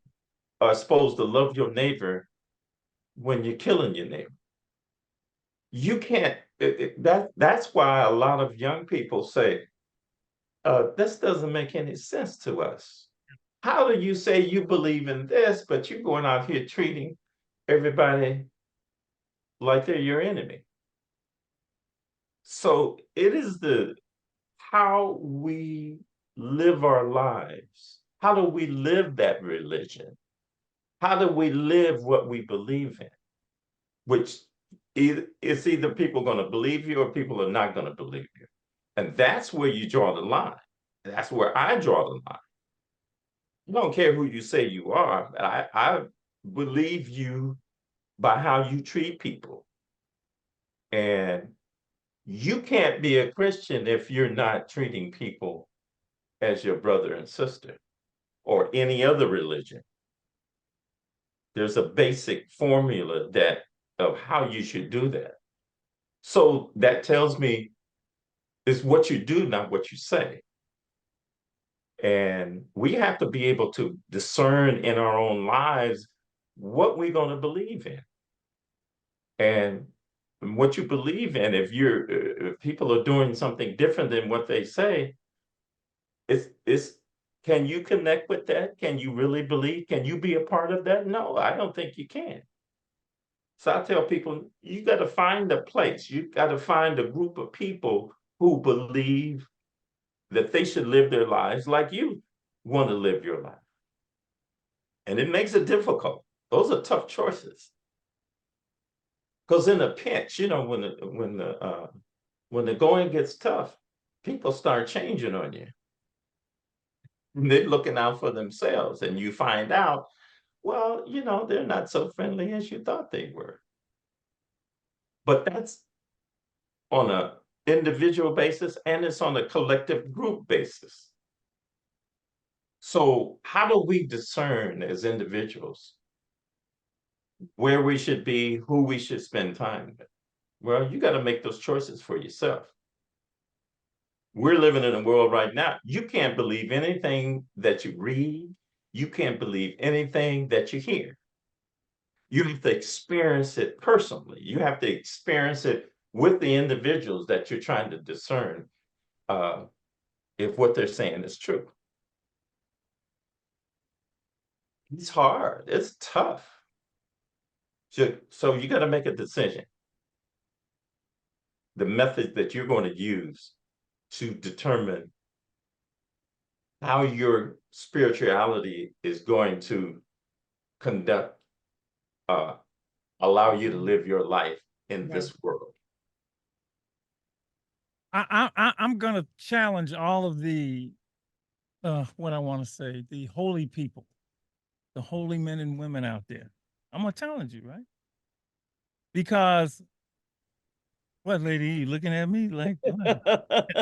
[SPEAKER 16] are supposed to love your neighbor when you're killing your neighbor? You can't. That's why a lot of young people say, this doesn't make any sense to us. How do you say you believe in this, but you're going out here treating everybody like they're your enemy? So it is how we live our lives. How do we live that religion? How do we live what we believe in? Which it's either people going to believe you or people are not going to believe you. And that's where you draw the line. That's where I draw the line. I don't care who you say you are. I believe you by how you treat people. And you can't be a Christian if you're not treating people as your brother and sister or any other religion. There's a basic formula of how you should do that. So that tells me it's what you do, not what you say. And we have to be able to discern in our own lives what we're going to believe in. And what you believe in, if people are doing something different than what they say, can you connect with that? Can you really believe? Can you be a part of that? No, I don't think you can. So I tell people, you got to find a place. You got to find a group of people who believe that they should live their lives like you want to live your life. And it makes it difficult. Those are tough choices. Because in a pinch, when the going gets tough, people start changing on you. And they're looking out for themselves, and you find out, well, they're not so friendly as you thought they were. But that's on an individual basis, and it's on a collective group basis. So how do we discern as individuals where we should be, who we should spend time with. Well, you got to make those choices for yourself. We're living in a world right now. You can't believe anything that you read. You can't believe anything that you hear. You have to experience it personally. You have to experience it with the individuals that you're trying to discern if what they're saying is true. It's hard. It's tough. So you got to make a decision. The method that you're going to use to determine how your spirituality is going to conduct, allow you to live your life in this world.
[SPEAKER 4] I'm going to challenge all of the, what I want to say, the holy people, the holy men and women out there. I'm going to challenge you, right? Because, what, lady, you looking at me like, what?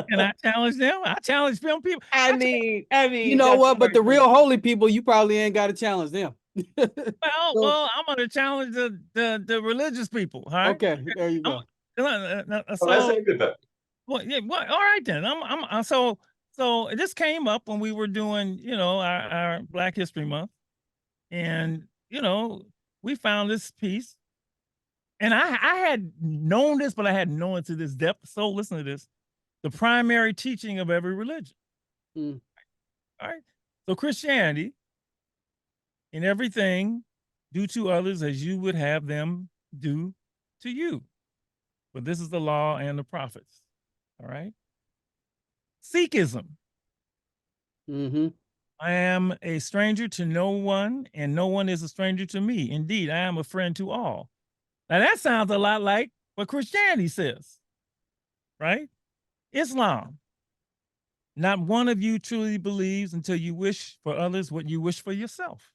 [SPEAKER 4] Can I challenge them? I challenge them people.
[SPEAKER 7] I mean,
[SPEAKER 8] You know what? But the real holy people, you probably ain't got to challenge them.
[SPEAKER 4] Well, I'm going to challenge the religious people. All right.
[SPEAKER 8] Okay, there you go.
[SPEAKER 16] Let's say that.
[SPEAKER 4] Well, yeah. Well, all right then. So this came up when we were doing, our Black History Month, and we found this piece, and I had known this, but I hadn't known it to this depth. So listen to this: the primary teaching of every religion. All right. So Christianity, in everything, do to others as you would have them do to you. But this is the law and the prophets. All right. Sikhism. I am a stranger to no one, and no one is a stranger to me. Indeed, I am a friend to all. Now that sounds a lot like what Christianity says, right? Islam. Not one of you truly believes until you wish for others what you wish for yourself.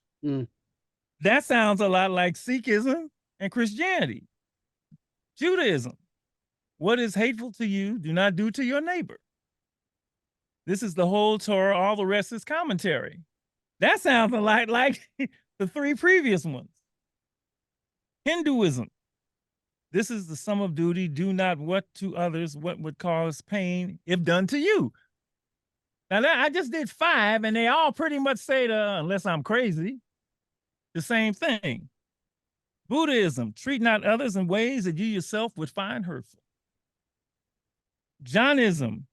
[SPEAKER 4] That sounds a lot like Sikhism and Christianity. Judaism. What is hateful to you, do not do to your neighbor. This is the whole Torah, all the rest is commentary. That sounds a lot like the three previous ones. Hinduism. This is the sum of duty, do not what to others, what would cause pain if done to you. Now I just did 5, and they all pretty much say, unless I'm crazy, the same thing. Buddhism, treat not others in ways that you yourself would find hurtful. Jainism,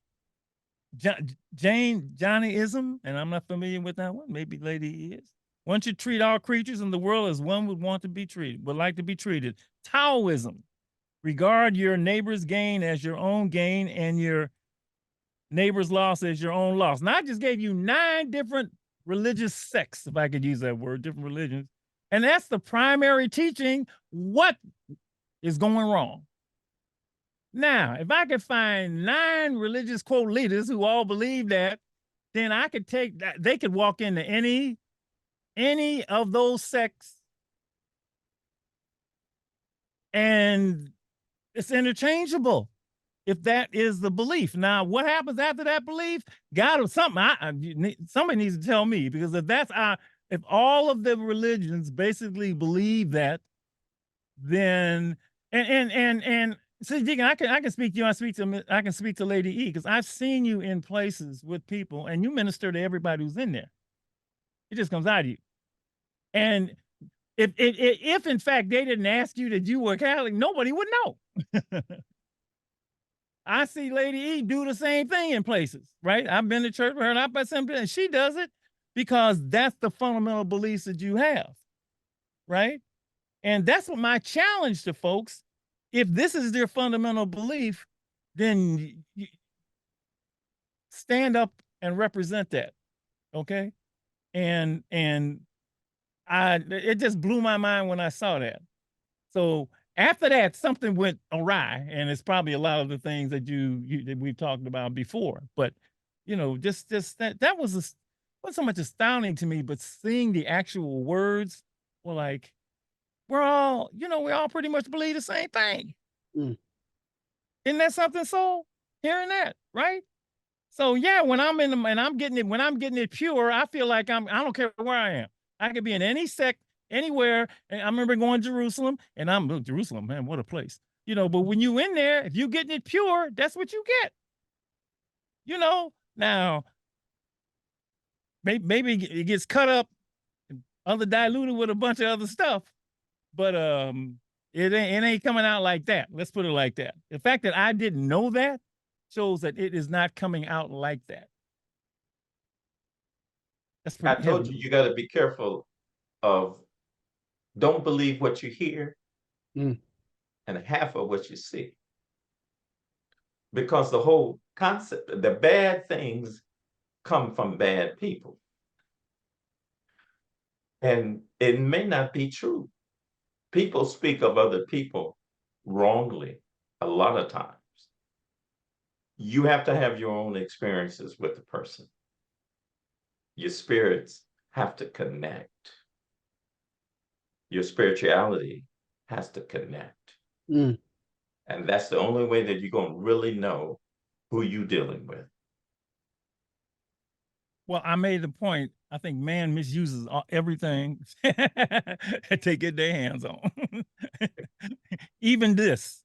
[SPEAKER 4] Jainism, and I'm not familiar with that one. Maybe lady is. One should treat all creatures in the world as one would want to be treated, would like to be treated. Taoism, regard your neighbor's gain as your own gain and your neighbor's loss as your own loss. Now I just gave you 9 different religious sects, if I could use that word, different religions. And that's the primary teaching. What is going wrong? Now, if I could find 9 religious quote leaders who all believe that, then I could take that. They could walk into any of those sects, and it's interchangeable if that is the belief. Now, what happens after that belief? God or something. Somebody needs to tell me, because if all of the religions basically believe that, then and see, Deacon, I can speak to you. I can speak to Lady E, because I've seen you in places with people, and you minister to everybody who's in there. It just comes out of you. And if in fact they didn't ask you that you were Catholic, nobody would know. I see Lady E do the same thing in places, right? I've been to church with her, and she does it because that's the fundamental beliefs that you have, right? And that's what my challenge to folks. If this is their fundamental belief, then stand up and represent that, okay? And it just blew my mind when I saw that. So after that, something went awry, and it's probably a lot of the things that that we've talked about before. But just that wasn't so much astounding to me, but seeing the actual words were like, we all pretty much believe the same thing. Isn't that something? So hearing that, right? So yeah, when I'm getting it pure, I feel like I don't care where I am. I could be in any sect, anywhere. And I remember going to Jerusalem, and Jerusalem, man, what a place. You know, but when you in there, if you getting it pure, that's what you get. You know, now maybe it gets cut up, other diluted with a bunch of other stuff, but it ain't coming out like that. Let's put it like that. The fact that I didn't know that shows that it is not coming out like that. That's
[SPEAKER 16] I
[SPEAKER 4] pretty
[SPEAKER 16] told
[SPEAKER 4] heavy.
[SPEAKER 16] you got to be careful of, don't believe what you hear and half of what you see. Because the whole concept, the bad things come from bad people. And it may not be true. People speak of other people wrongly a lot of times. You have to have your own experiences with the person. Your spirits have to connect. Your spirituality has to connect. And that's the only way that you're going to really know who you're dealing with.
[SPEAKER 4] Well, I made the point. I think man misuses everything they get their hands on. Even this.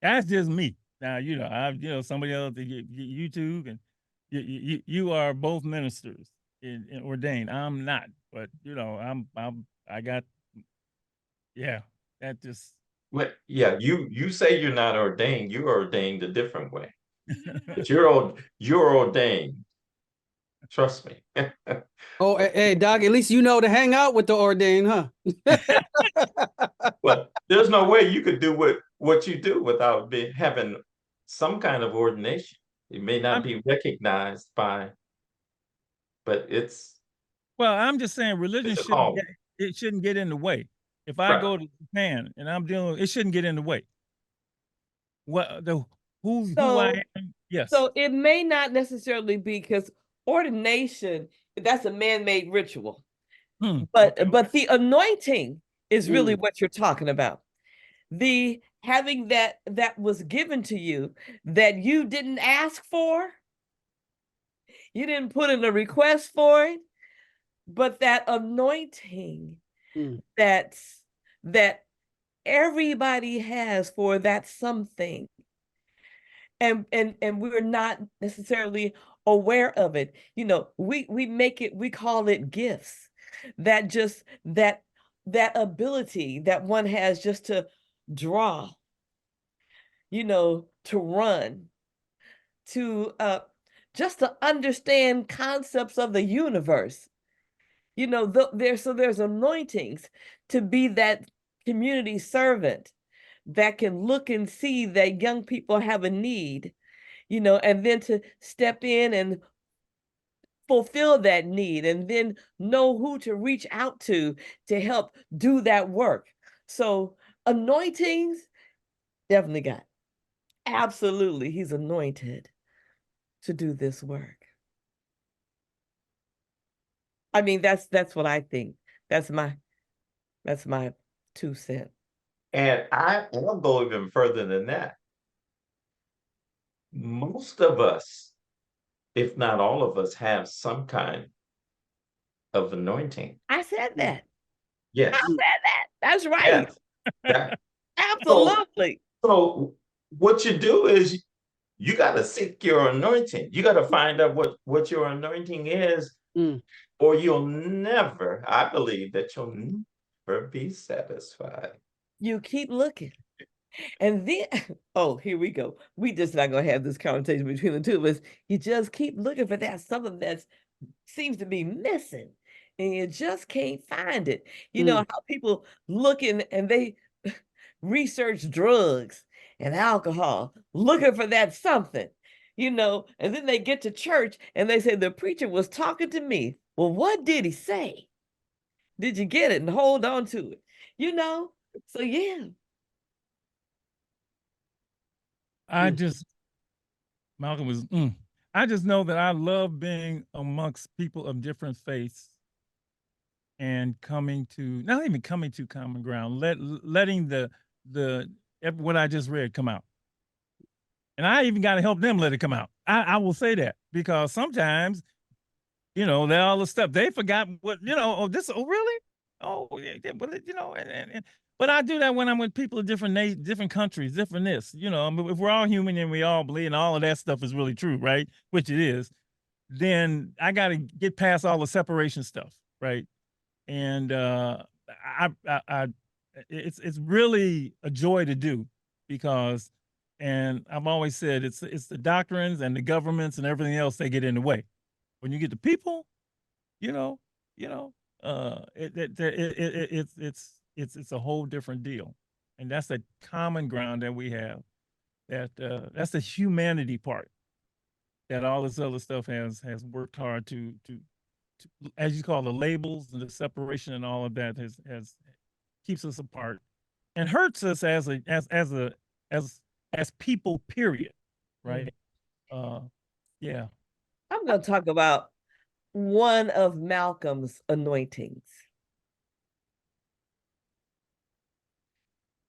[SPEAKER 4] That's just me. Now, you know, somebody else, YouTube, and you are both ministers and ordained. I'm not, but you know, I got, yeah, that just.
[SPEAKER 16] Well, yeah, you say you're not ordained. You're ordained a different way. But you're ordained. Trust me.
[SPEAKER 8] Oh, hey, Doc, at least you know to hang out with the ordained, huh?
[SPEAKER 16] Well, there's no way you could do what you do without having some kind of ordination. It may not be recognized by, but it's.
[SPEAKER 4] Well, I'm just saying religion shouldn't get in the way. If I go to Japan and I'm dealing with, it shouldn't get in the way. Who I am, yes.
[SPEAKER 7] So it may not necessarily be, because ordination, that's a man-made ritual. But the anointing is really what you're talking about. The having that was given to you that you didn't ask for, you didn't put in a request for it, but that anointing that everybody has for that something, and we're not necessarily aware of it. You know, we call it gifts. That ability that one has just to draw, you know, to run, to just to understand concepts of the universe. You know, there's anointings to be that community servant that can look and see that young people have a need, you know, and then to step in and fulfill that need, and then know who to reach out to help do that work. So anointings, definitely got. Absolutely, he's anointed to do this work. I mean, that's what I think. That's my 2 cents.
[SPEAKER 16] And I'll go even further than that. Most of us, if not all of us, have some kind of anointing.
[SPEAKER 7] I said that.
[SPEAKER 16] Yes.
[SPEAKER 7] I said that. That's right.
[SPEAKER 16] Yes.
[SPEAKER 7] Absolutely.
[SPEAKER 16] So what you do is you got to seek your anointing. You got to find out what your anointing is, or you'll never, I believe that you'll never be satisfied.
[SPEAKER 7] You keep looking. And then, oh, here we go. We just not going to have this conversation between the two of us. You just keep looking for that, something that seems to be missing, and you just can't find it. You know how people looking and they research drugs and alcohol, looking for that something, you know, and then they get to church and they say, the preacher was talking to me. Well, what did he say? Did you get it and hold on to it? You know? So, yeah.
[SPEAKER 4] Malcolm was, I just know that I love being amongst people of different faiths and not even coming to common ground, letting what I just read come out. And I even got to help them let it come out. I will say that, because sometimes You know, that all the stuff they forgot what, you know, oh, this, oh, really? Oh, yeah, but you know, but I do that when I'm with people of different countries, different this, you know, I mean, if we're all human and we all bleed and all of that stuff is really true, right? Which it is, then I got to get past all the separation stuff, right? And it's really a joy to do because, and I've always said it's the doctrines and the governments and everything else they get in the way. When you get the people, you know, it's a whole different deal, and that's the common ground that we have. That's the humanity part that all this other stuff has worked hard to as you call the labels and the separation and all of that has keeps us apart and hurts us as people. Period. Right. Yeah.
[SPEAKER 7] I'm going to talk about one of Malcolm's anointings.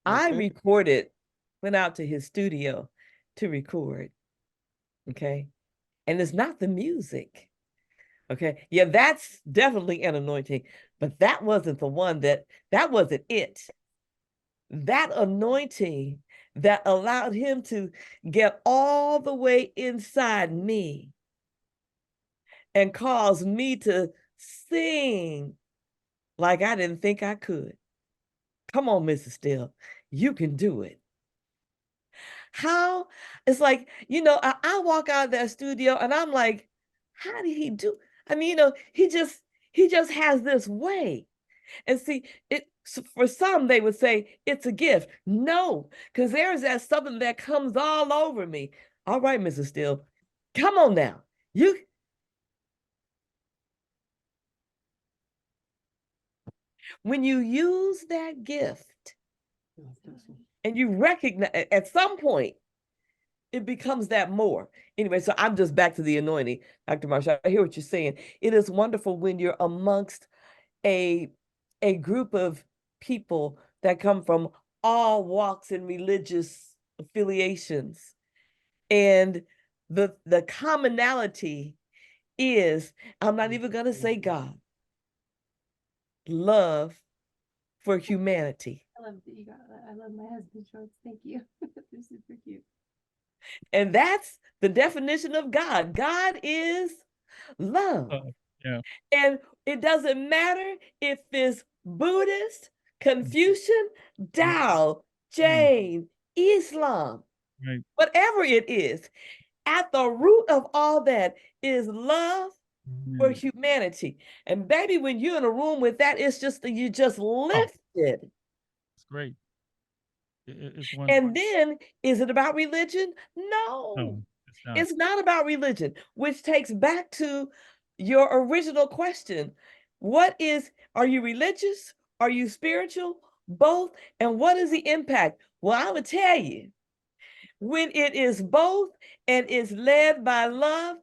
[SPEAKER 7] I recorded, went out to his studio to record. Okay. And it's not the music. Okay. Yeah, that's definitely an anointing, but that wasn't the one that wasn't it. That anointing that allowed him to get all the way inside me and cause me to sing like I didn't think I could. Come on, Mrs. Still, you can do it. How? It's like, you know, I walk out of that studio and I'm like, how did he do? I mean, you know, he just has this way. And see, for some, they would say it's a gift. No, because there's that something that comes all over me. All right, Mrs. Still, come on now. When you use that gift and you recognize at some point, it becomes that more. Anyway, so I'm just back to the anointing, Dr. Marshall. I hear what you're saying. It is wonderful when you're amongst a group of people that come from all walks and religious affiliations. And the commonality is, I'm not even going to say God, love for humanity.
[SPEAKER 17] I love that you got that. I love my husband's shorts. Thank you. They're super cute.
[SPEAKER 7] And that's the definition of God. God is love.
[SPEAKER 4] Yeah.
[SPEAKER 7] And it doesn't matter if it's Buddhist, Confucian, Tao, Jain, Islam,
[SPEAKER 4] right.
[SPEAKER 7] Whatever it is, at the root of all that is love for humanity. And baby, when you're in a room with that, it's just you just lifted.
[SPEAKER 4] It's great. It's one.
[SPEAKER 7] And then, is it about religion? No, it's not about religion, which takes back to your original question. Are you religious? Are you spiritual? Both? And what is the impact? Well, I would tell you, when it is both and is led by love,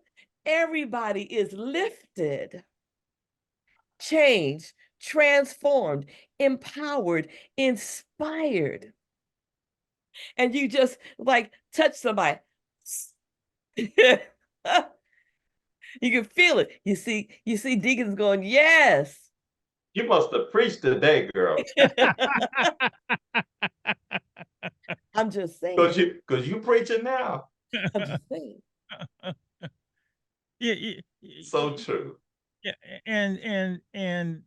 [SPEAKER 7] everybody is lifted, changed, transformed, empowered, inspired. And you just like touch somebody. You can feel it. You see Deacon's going, yes.
[SPEAKER 16] You must have preached today, girl.
[SPEAKER 7] I'm just saying.
[SPEAKER 16] Because you preaching now.
[SPEAKER 7] I'm just saying.
[SPEAKER 4] Yeah.
[SPEAKER 16] So true.
[SPEAKER 4] Yeah, and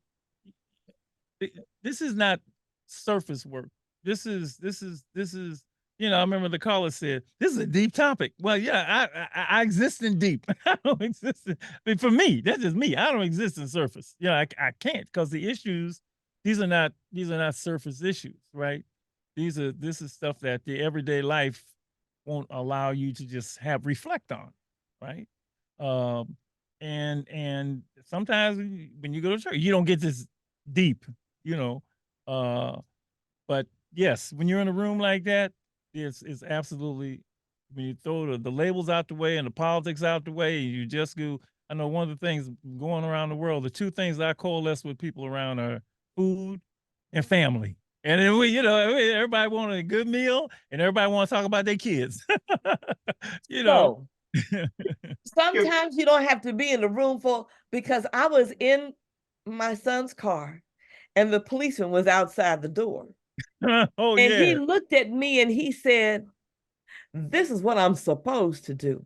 [SPEAKER 4] this is not surface work. This is, you know, I remember the caller said, this is a deep topic. Well, yeah, I exist in deep. I don't exist in, I mean, for me, that's just me. I don't exist in surface. You know, I can't, because the issues, these are not surface issues, right? This is stuff that the everyday life won't allow you to just reflect on, right? And sometimes when you go to church, you don't get this deep, you know. But yes, when you're in a room like that, it's absolutely, when you throw the labels out the way and the politics out the way, and you just go. I know one of the things going around the world, the two things that I coalesce with people around are food and family. And then everybody want a good meal, and everybody want to talk about their kids. You know.
[SPEAKER 7] Sometimes you don't have to be in the room for, because I was in my son's car and the policeman was outside the door.
[SPEAKER 4] Oh,
[SPEAKER 7] and
[SPEAKER 4] yeah.
[SPEAKER 7] he looked at me and he said, "This is what I'm supposed to do."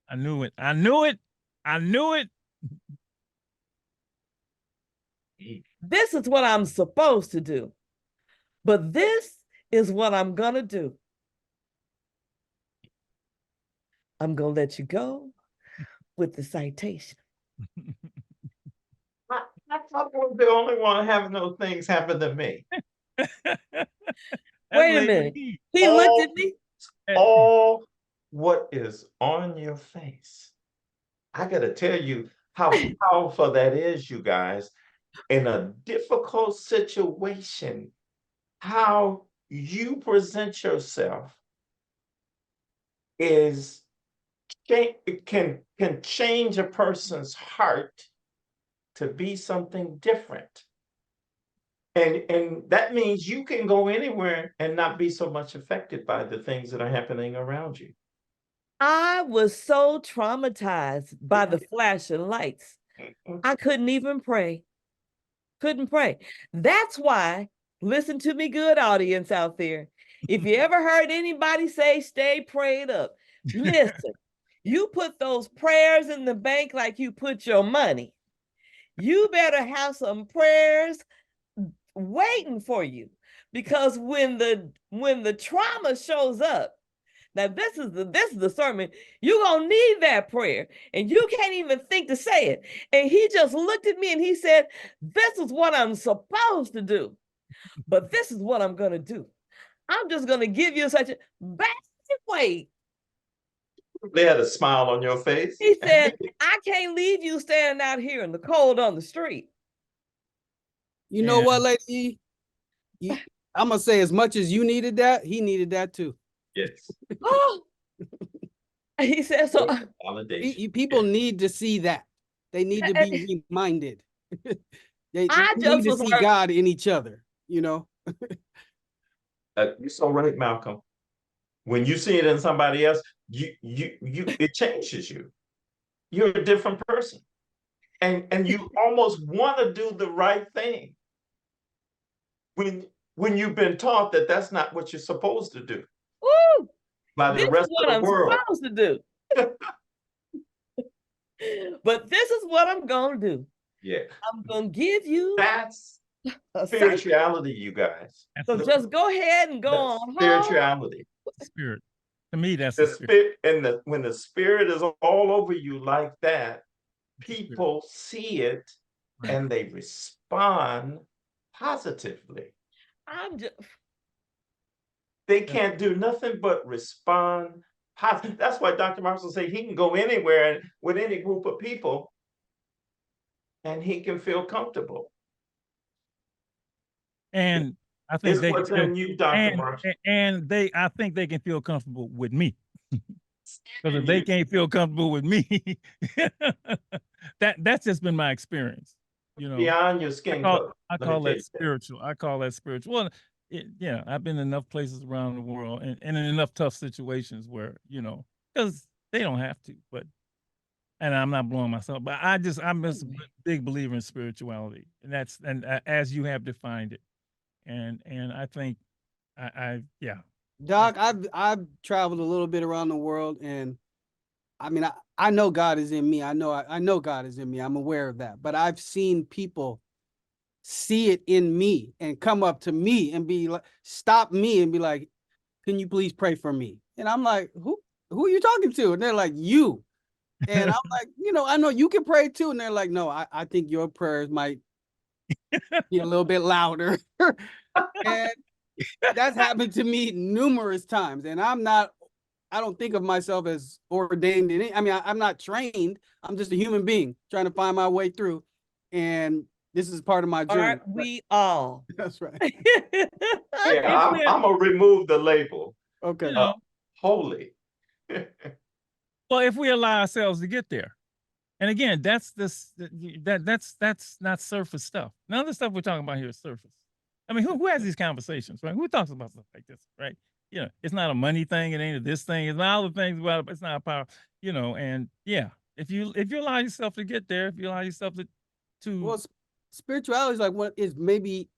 [SPEAKER 4] I knew it. I knew it. I knew it.
[SPEAKER 7] This is what I'm supposed to do. But this is what I'm going to do. I'm going to let you go with the citation.
[SPEAKER 16] I thought I was the only one having those things happen to me.
[SPEAKER 7] Wait a minute. He looked at me.
[SPEAKER 16] All what is on your face. I got to tell you how powerful that is, you guys. In a difficult situation, how you present yourself is can change a person's heart to be something different. And that means you can go anywhere and not be so much affected by the things that are happening around you.
[SPEAKER 7] I was so traumatized by the flashing lights. I couldn't even pray. Couldn't pray. That's why, listen to me good, audience out there. If you ever heard anybody say, stay prayed up, listen, you put those prayers in the bank like you put your money. You better have some prayers waiting for you, because when the trauma shows up, now this is the sermon, you're gonna need that prayer and you can't even think to say it. And he just looked at me and he said, "This is what I'm supposed to do, but this is what I'm gonna do. I'm just gonna give you such a bad way."
[SPEAKER 16] They had a smile on your face.
[SPEAKER 7] He said, "I can't leave you standing out here in the cold on the street."
[SPEAKER 8] You know what, lady? I'm gonna say, as much as you needed that, he needed that too.
[SPEAKER 16] Yes.
[SPEAKER 7] Oh, he said so.
[SPEAKER 8] People need to see that. They need to be reminded. they need to see God in each other. You know.
[SPEAKER 16] You're so right, Malcolm. When you see it in somebody else, it changes you. You're a different person, and you almost want to do the right thing when you've been taught that that's not what you're supposed to do.
[SPEAKER 7] Woo!
[SPEAKER 16] By the rest of the world.
[SPEAKER 7] I'm supposed to do. But this is what I'm gonna do.
[SPEAKER 16] Yeah.
[SPEAKER 7] I'm gonna give you
[SPEAKER 16] that's spirituality, you guys.
[SPEAKER 7] So just go ahead and go on
[SPEAKER 16] spirituality.
[SPEAKER 4] Spirit. To me, that's
[SPEAKER 16] the spirit. And when the spirit is all over you like that, people see it and they respond positively. They can't do nothing but respond positive. That's why Dr. Marshall say he can go anywhere with any group of people and he can feel comfortable.
[SPEAKER 4] And I think they
[SPEAKER 16] what's in you, Dr. Marshall.
[SPEAKER 4] And I think they can feel comfortable with me. Because if they can't feel comfortable with me, that's just been my experience. You know,
[SPEAKER 16] beyond your skin color.
[SPEAKER 4] I call that spiritual. I call that spiritual. Well, yeah, I've been in enough places around the world and in enough tough situations where, you know, because they don't have to, and I'm not blowing myself, but I'm just a big believer in spirituality, and as you have defined it, and I think yeah.
[SPEAKER 8] Doc, I've traveled a little bit around the world, and I mean, I know God is in me. I know God is in me. I'm aware of that. But I've seen people see it in me and come up to me and be like, stop me and be like, "Can you please pray for me?" And I'm like, who are you talking to? And they're like, "You." And I'm like, I know you can pray too. And they're like, "No, I think your prayers might be a little bit louder." And that's happened to me numerous times. And I don't think of myself as ordained in it. I mean, I'm not trained. I'm just a human being trying to find my way through. And this is part of my journey.
[SPEAKER 7] Aren't we all?
[SPEAKER 8] That's right.
[SPEAKER 16] Yeah, I'm gonna remove the label.
[SPEAKER 8] Okay.
[SPEAKER 16] Holy.
[SPEAKER 4] Well, if we allow ourselves to get there, and again, that's not surface stuff. None of the stuff we're talking about here is surface. I mean, who has these conversations, right? Who talks about stuff like this, right? it's not a money thing. It ain't a this thing. It's not all the things about it. It's not a power, and yeah, if you allow yourself to get there, if you allow yourself to
[SPEAKER 8] Well, spirituality is like what is maybe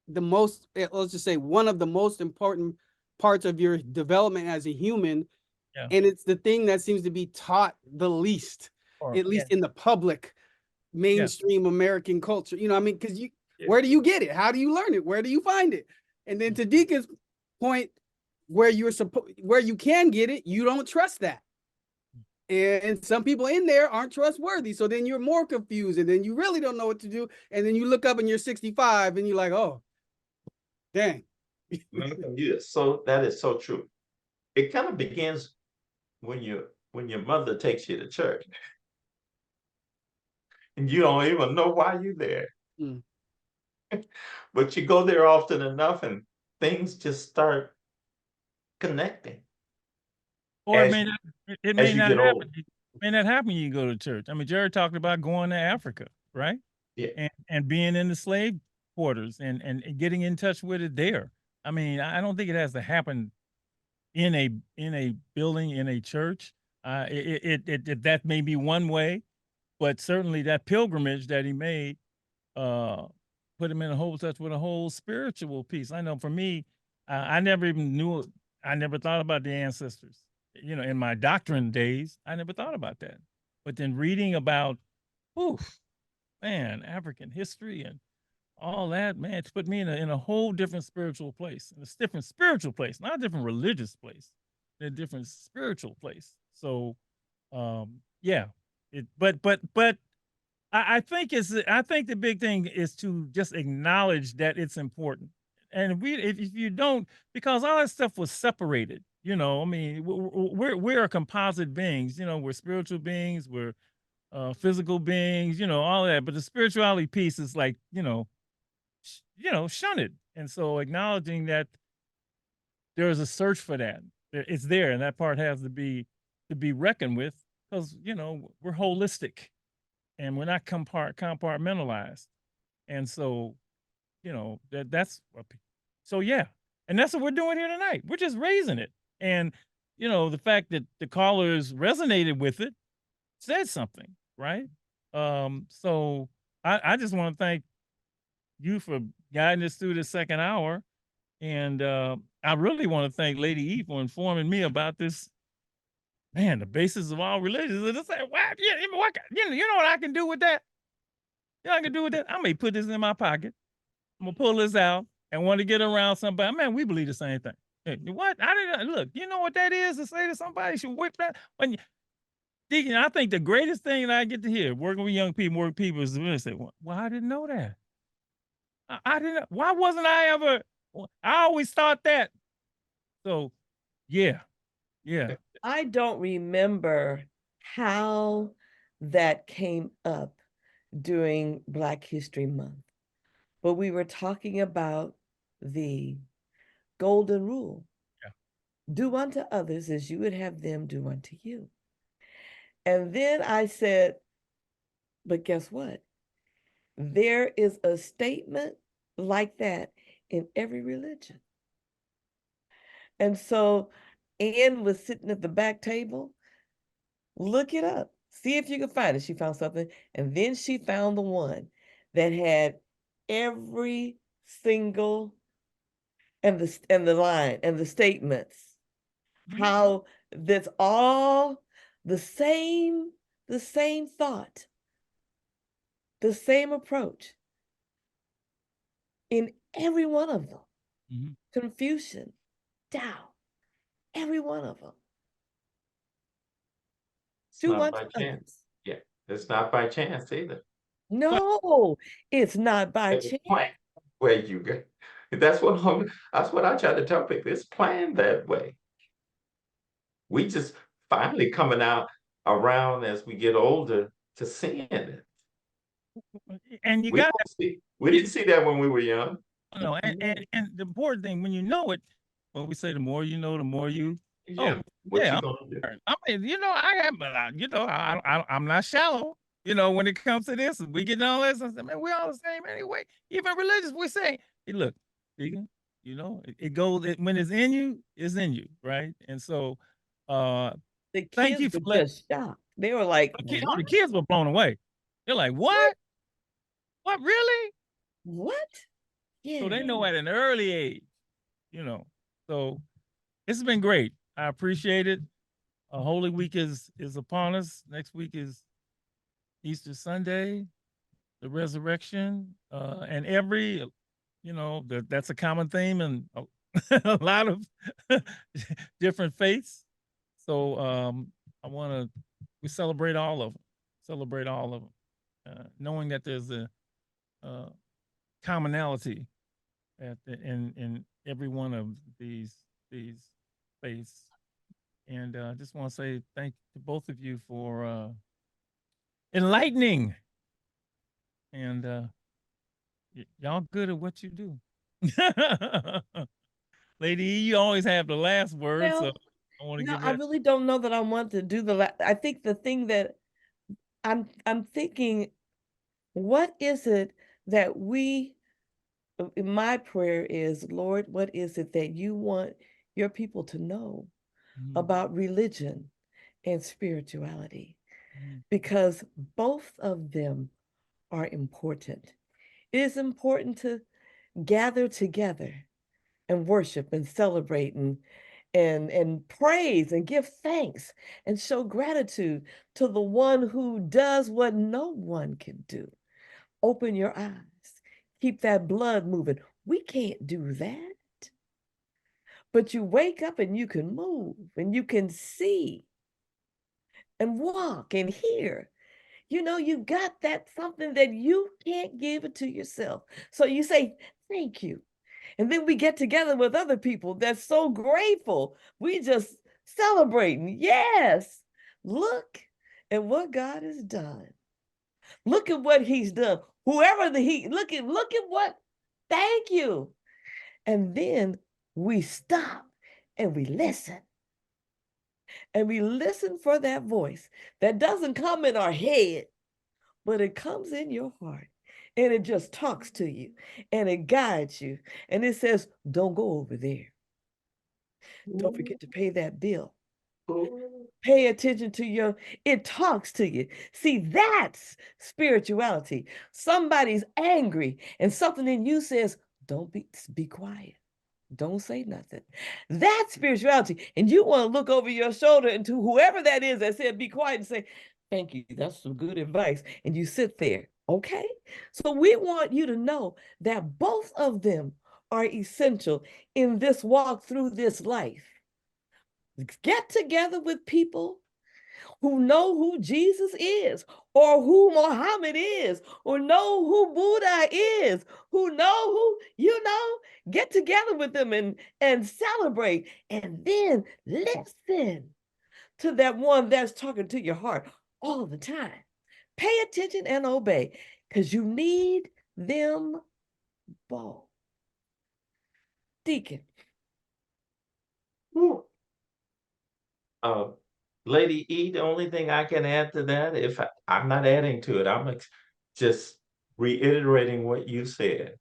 [SPEAKER 8] the most, let's just say, one of the most important parts of your development as a human.
[SPEAKER 4] Yeah.
[SPEAKER 8] And it's the thing that seems to be taught the least, at least in the public mainstream American culture. You know what I mean? Because where do you get it? How do you learn it? Where do you find it? And then to Deacon's point, where you can get it, you don't trust that. And some people in there aren't trustworthy. So then you're more confused, and then you really don't know what to do. And then you look up and you're 65 and you're like, oh, dang.
[SPEAKER 16] Yes, so that is so true. It kind of begins when your mother takes you to church. And you don't even know why you're there.
[SPEAKER 8] Mm.
[SPEAKER 16] But you go there often enough and things just start connecting.
[SPEAKER 4] Or
[SPEAKER 16] as
[SPEAKER 4] it may
[SPEAKER 16] you
[SPEAKER 4] not
[SPEAKER 16] get
[SPEAKER 4] happen.
[SPEAKER 16] older.
[SPEAKER 4] It may not happen when you go to church. I mean, Jared talked about going to Africa, right?
[SPEAKER 16] Yeah.
[SPEAKER 4] And being in the slave quarters and getting in touch with it there. I mean, I don't think it has to happen in a building, in a church. That may be one way, but certainly that pilgrimage that he made put him in a whole touch with a whole spiritual piece. I know for me, I never even knew. I never thought about the ancestors. In my doctrine days, I never thought about that. But then reading about, African history and all that, man, it's put me in a whole different spiritual place. In a different spiritual place, not a different religious place, in a different spiritual place. So, yeah. But I think the big thing is to just acknowledge that it's important. And if you don't, because all that stuff was separated, I mean, we're a composite beings, we're spiritual beings, we're physical beings, all that. But the spirituality piece is like, shunted. And so acknowledging that there is a search for that, it's there, and that part has to be reckoned with, because we're holistic and we're not compartmentalized. And so, that's so yeah. And that's what we're doing here tonight. We're just raising it. And, the fact that the callers resonated with it said something, right? So I just want to thank you for guiding us through the second hour. And I really want to thank Lady E for informing me about this, man, the basis of all religions. And it's like, wow, you know what I can do with that? You know what I can do with that? I may put this in my pocket. I'm gonna pull this out and want to get around somebody. Man, we believe the same thing. Hey, what? I didn't look. You know what that is to say to somebody should whip that? Deacon, I think the greatest thing that I get to hear working with young people, is when they say, "Well, I didn't know that. I didn't. Why wasn't I ever? I always thought that." So, yeah.
[SPEAKER 7] I don't remember how that came up during Black History Month, but we were talking about the golden rule.
[SPEAKER 4] Yeah.
[SPEAKER 7] Do unto others as you would have them do unto you. And then I said, but guess what? There is a statement like that in every religion. And so Anne was sitting at the back table. Look it up. See if you can find it. She found something. And then she found the one that had every single and the line and the statements. How that's all the same thought, the same approach in every one of them.
[SPEAKER 4] Mm-hmm.
[SPEAKER 7] Confucian, Tao, every one of them. Do unto others.
[SPEAKER 16] Yeah, it's not by chance either.
[SPEAKER 7] No, it's not by chance.
[SPEAKER 16] Where you go. That's what I try to tell people. It's planned that way. We just finally coming out around as we get older to seeing it.
[SPEAKER 4] And you
[SPEAKER 16] we didn't see that when we were young.
[SPEAKER 4] No, and the important thing, when you know it, when we say the more you know, the more you.
[SPEAKER 16] Yeah. What you gonna do?
[SPEAKER 4] I mean, I'm not shallow. When it comes to this, we get all this. I said, man, we're all the same anyway. Even religious, we say, hey, look, Deacon, It goes when it's in you, it's in you, right? And so,
[SPEAKER 7] The
[SPEAKER 4] thank
[SPEAKER 7] kids
[SPEAKER 4] you for
[SPEAKER 7] were just shocked. They were like,
[SPEAKER 4] the
[SPEAKER 7] "What?
[SPEAKER 4] kids were blown away. They're like, "What? What really?"
[SPEAKER 7] What?"
[SPEAKER 4] So
[SPEAKER 7] Yeah.
[SPEAKER 4] they know at an early age, you know. So it's been great. I appreciate it. Holy Week is upon us. Next week is Easter Sunday, the resurrection, and that's a common theme in a lot of different faiths. So we celebrate all of them. Celebrate all of them, knowing that there's a commonality in every one of these faiths. And I just want to say thank you to both of you for enlightening. And y'all good at what you do. Lady E, you always have the last word, so
[SPEAKER 7] Well,
[SPEAKER 4] I want to
[SPEAKER 7] no,
[SPEAKER 4] give
[SPEAKER 7] I
[SPEAKER 4] that.
[SPEAKER 7] really don't know that I want to do I think the thing that I'm thinking, what is it that my prayer is, Lord, what is it that you want your people to know about religion and spirituality? Because both of them are important. It is important to gather together and worship and celebrate and praise and give thanks and show gratitude to the one who does what no one can do. Open your eyes, keep that blood moving. We can't do that. But you wake up and you can move and you can see and walk and hear. You got that something that you can't give it to yourself. So you say, thank you. And then we get together with other people that's so grateful. We just celebrating. Yes. Look at what God has done. Look at what he's done. Look at what, thank you. And then we stop and we listen. And we listen for that voice that doesn't come in our head, but it comes in your heart and it just talks to you and it guides you. And it says, don't go over there. Don't forget to pay that bill. Pay attention to it talks to you. See, that's spirituality. Somebody's angry and something in you says, don't be quiet. Don't say nothing. That's spirituality. And you want to look over your shoulder and to whoever that is that said, be quiet, and say, thank you. That's some good advice. And you sit there. Okay. So we want you to know that both of them are essential in this walk through this life. Get together with people who know who Jesus is, or who Muhammad is, or know who Buddha is, who know get together with them and celebrate, and then listen to that one that's talking to your heart all the time. Pay attention and obey, because you need them both. Deacon.
[SPEAKER 16] Lady E, the only thing I can add to that, I'm not adding to it, I'm just reiterating what you said.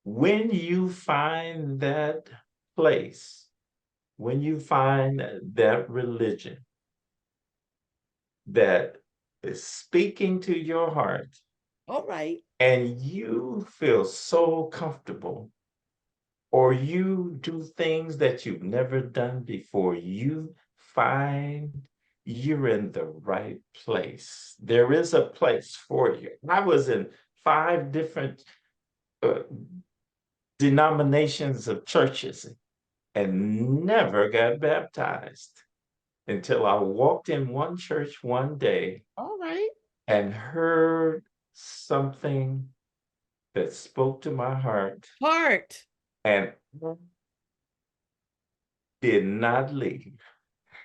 [SPEAKER 16] When you find that place, when you find that religion that is speaking to your heart,
[SPEAKER 7] all right,
[SPEAKER 16] and you feel so comfortable, or you do things that you've never done before, you find you're in the right place. There is a place for you. I was in 5 different denominations of churches and never got baptized until I walked in one church one day.
[SPEAKER 7] All right.
[SPEAKER 16] And heard something that spoke to my heart. And did not leave.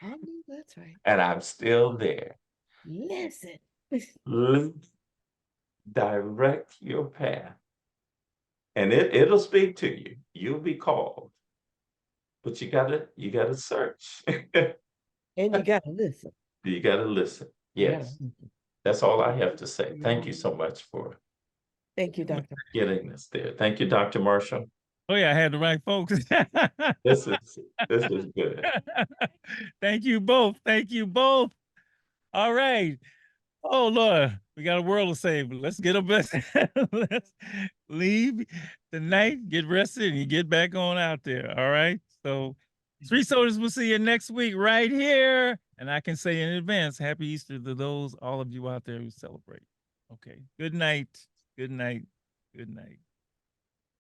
[SPEAKER 7] Oh, that's right.
[SPEAKER 16] And I'm still there.
[SPEAKER 7] Listen.
[SPEAKER 16] Direct your path. And it'll speak to you. You'll be called. But you gotta search.
[SPEAKER 7] And you gotta listen.
[SPEAKER 16] You gotta listen. Yes. That's all I have to say. Thank you so much for
[SPEAKER 7] Thank you, Doctor.
[SPEAKER 16] getting this there. Thank you, Dr. Marshall.
[SPEAKER 4] Oh yeah, I had the right folks.
[SPEAKER 16] This is good.
[SPEAKER 4] Thank you both. Thank you both. All right. Oh Lord, we got a world to save. Let's get up. Let's leave tonight, get rested, and you get back on out there. All right. So Street Soldiers, we'll see you next week right here. And I can say in advance, happy Easter to those, all of you out there who celebrate. Okay. Good night. Good night. Good night.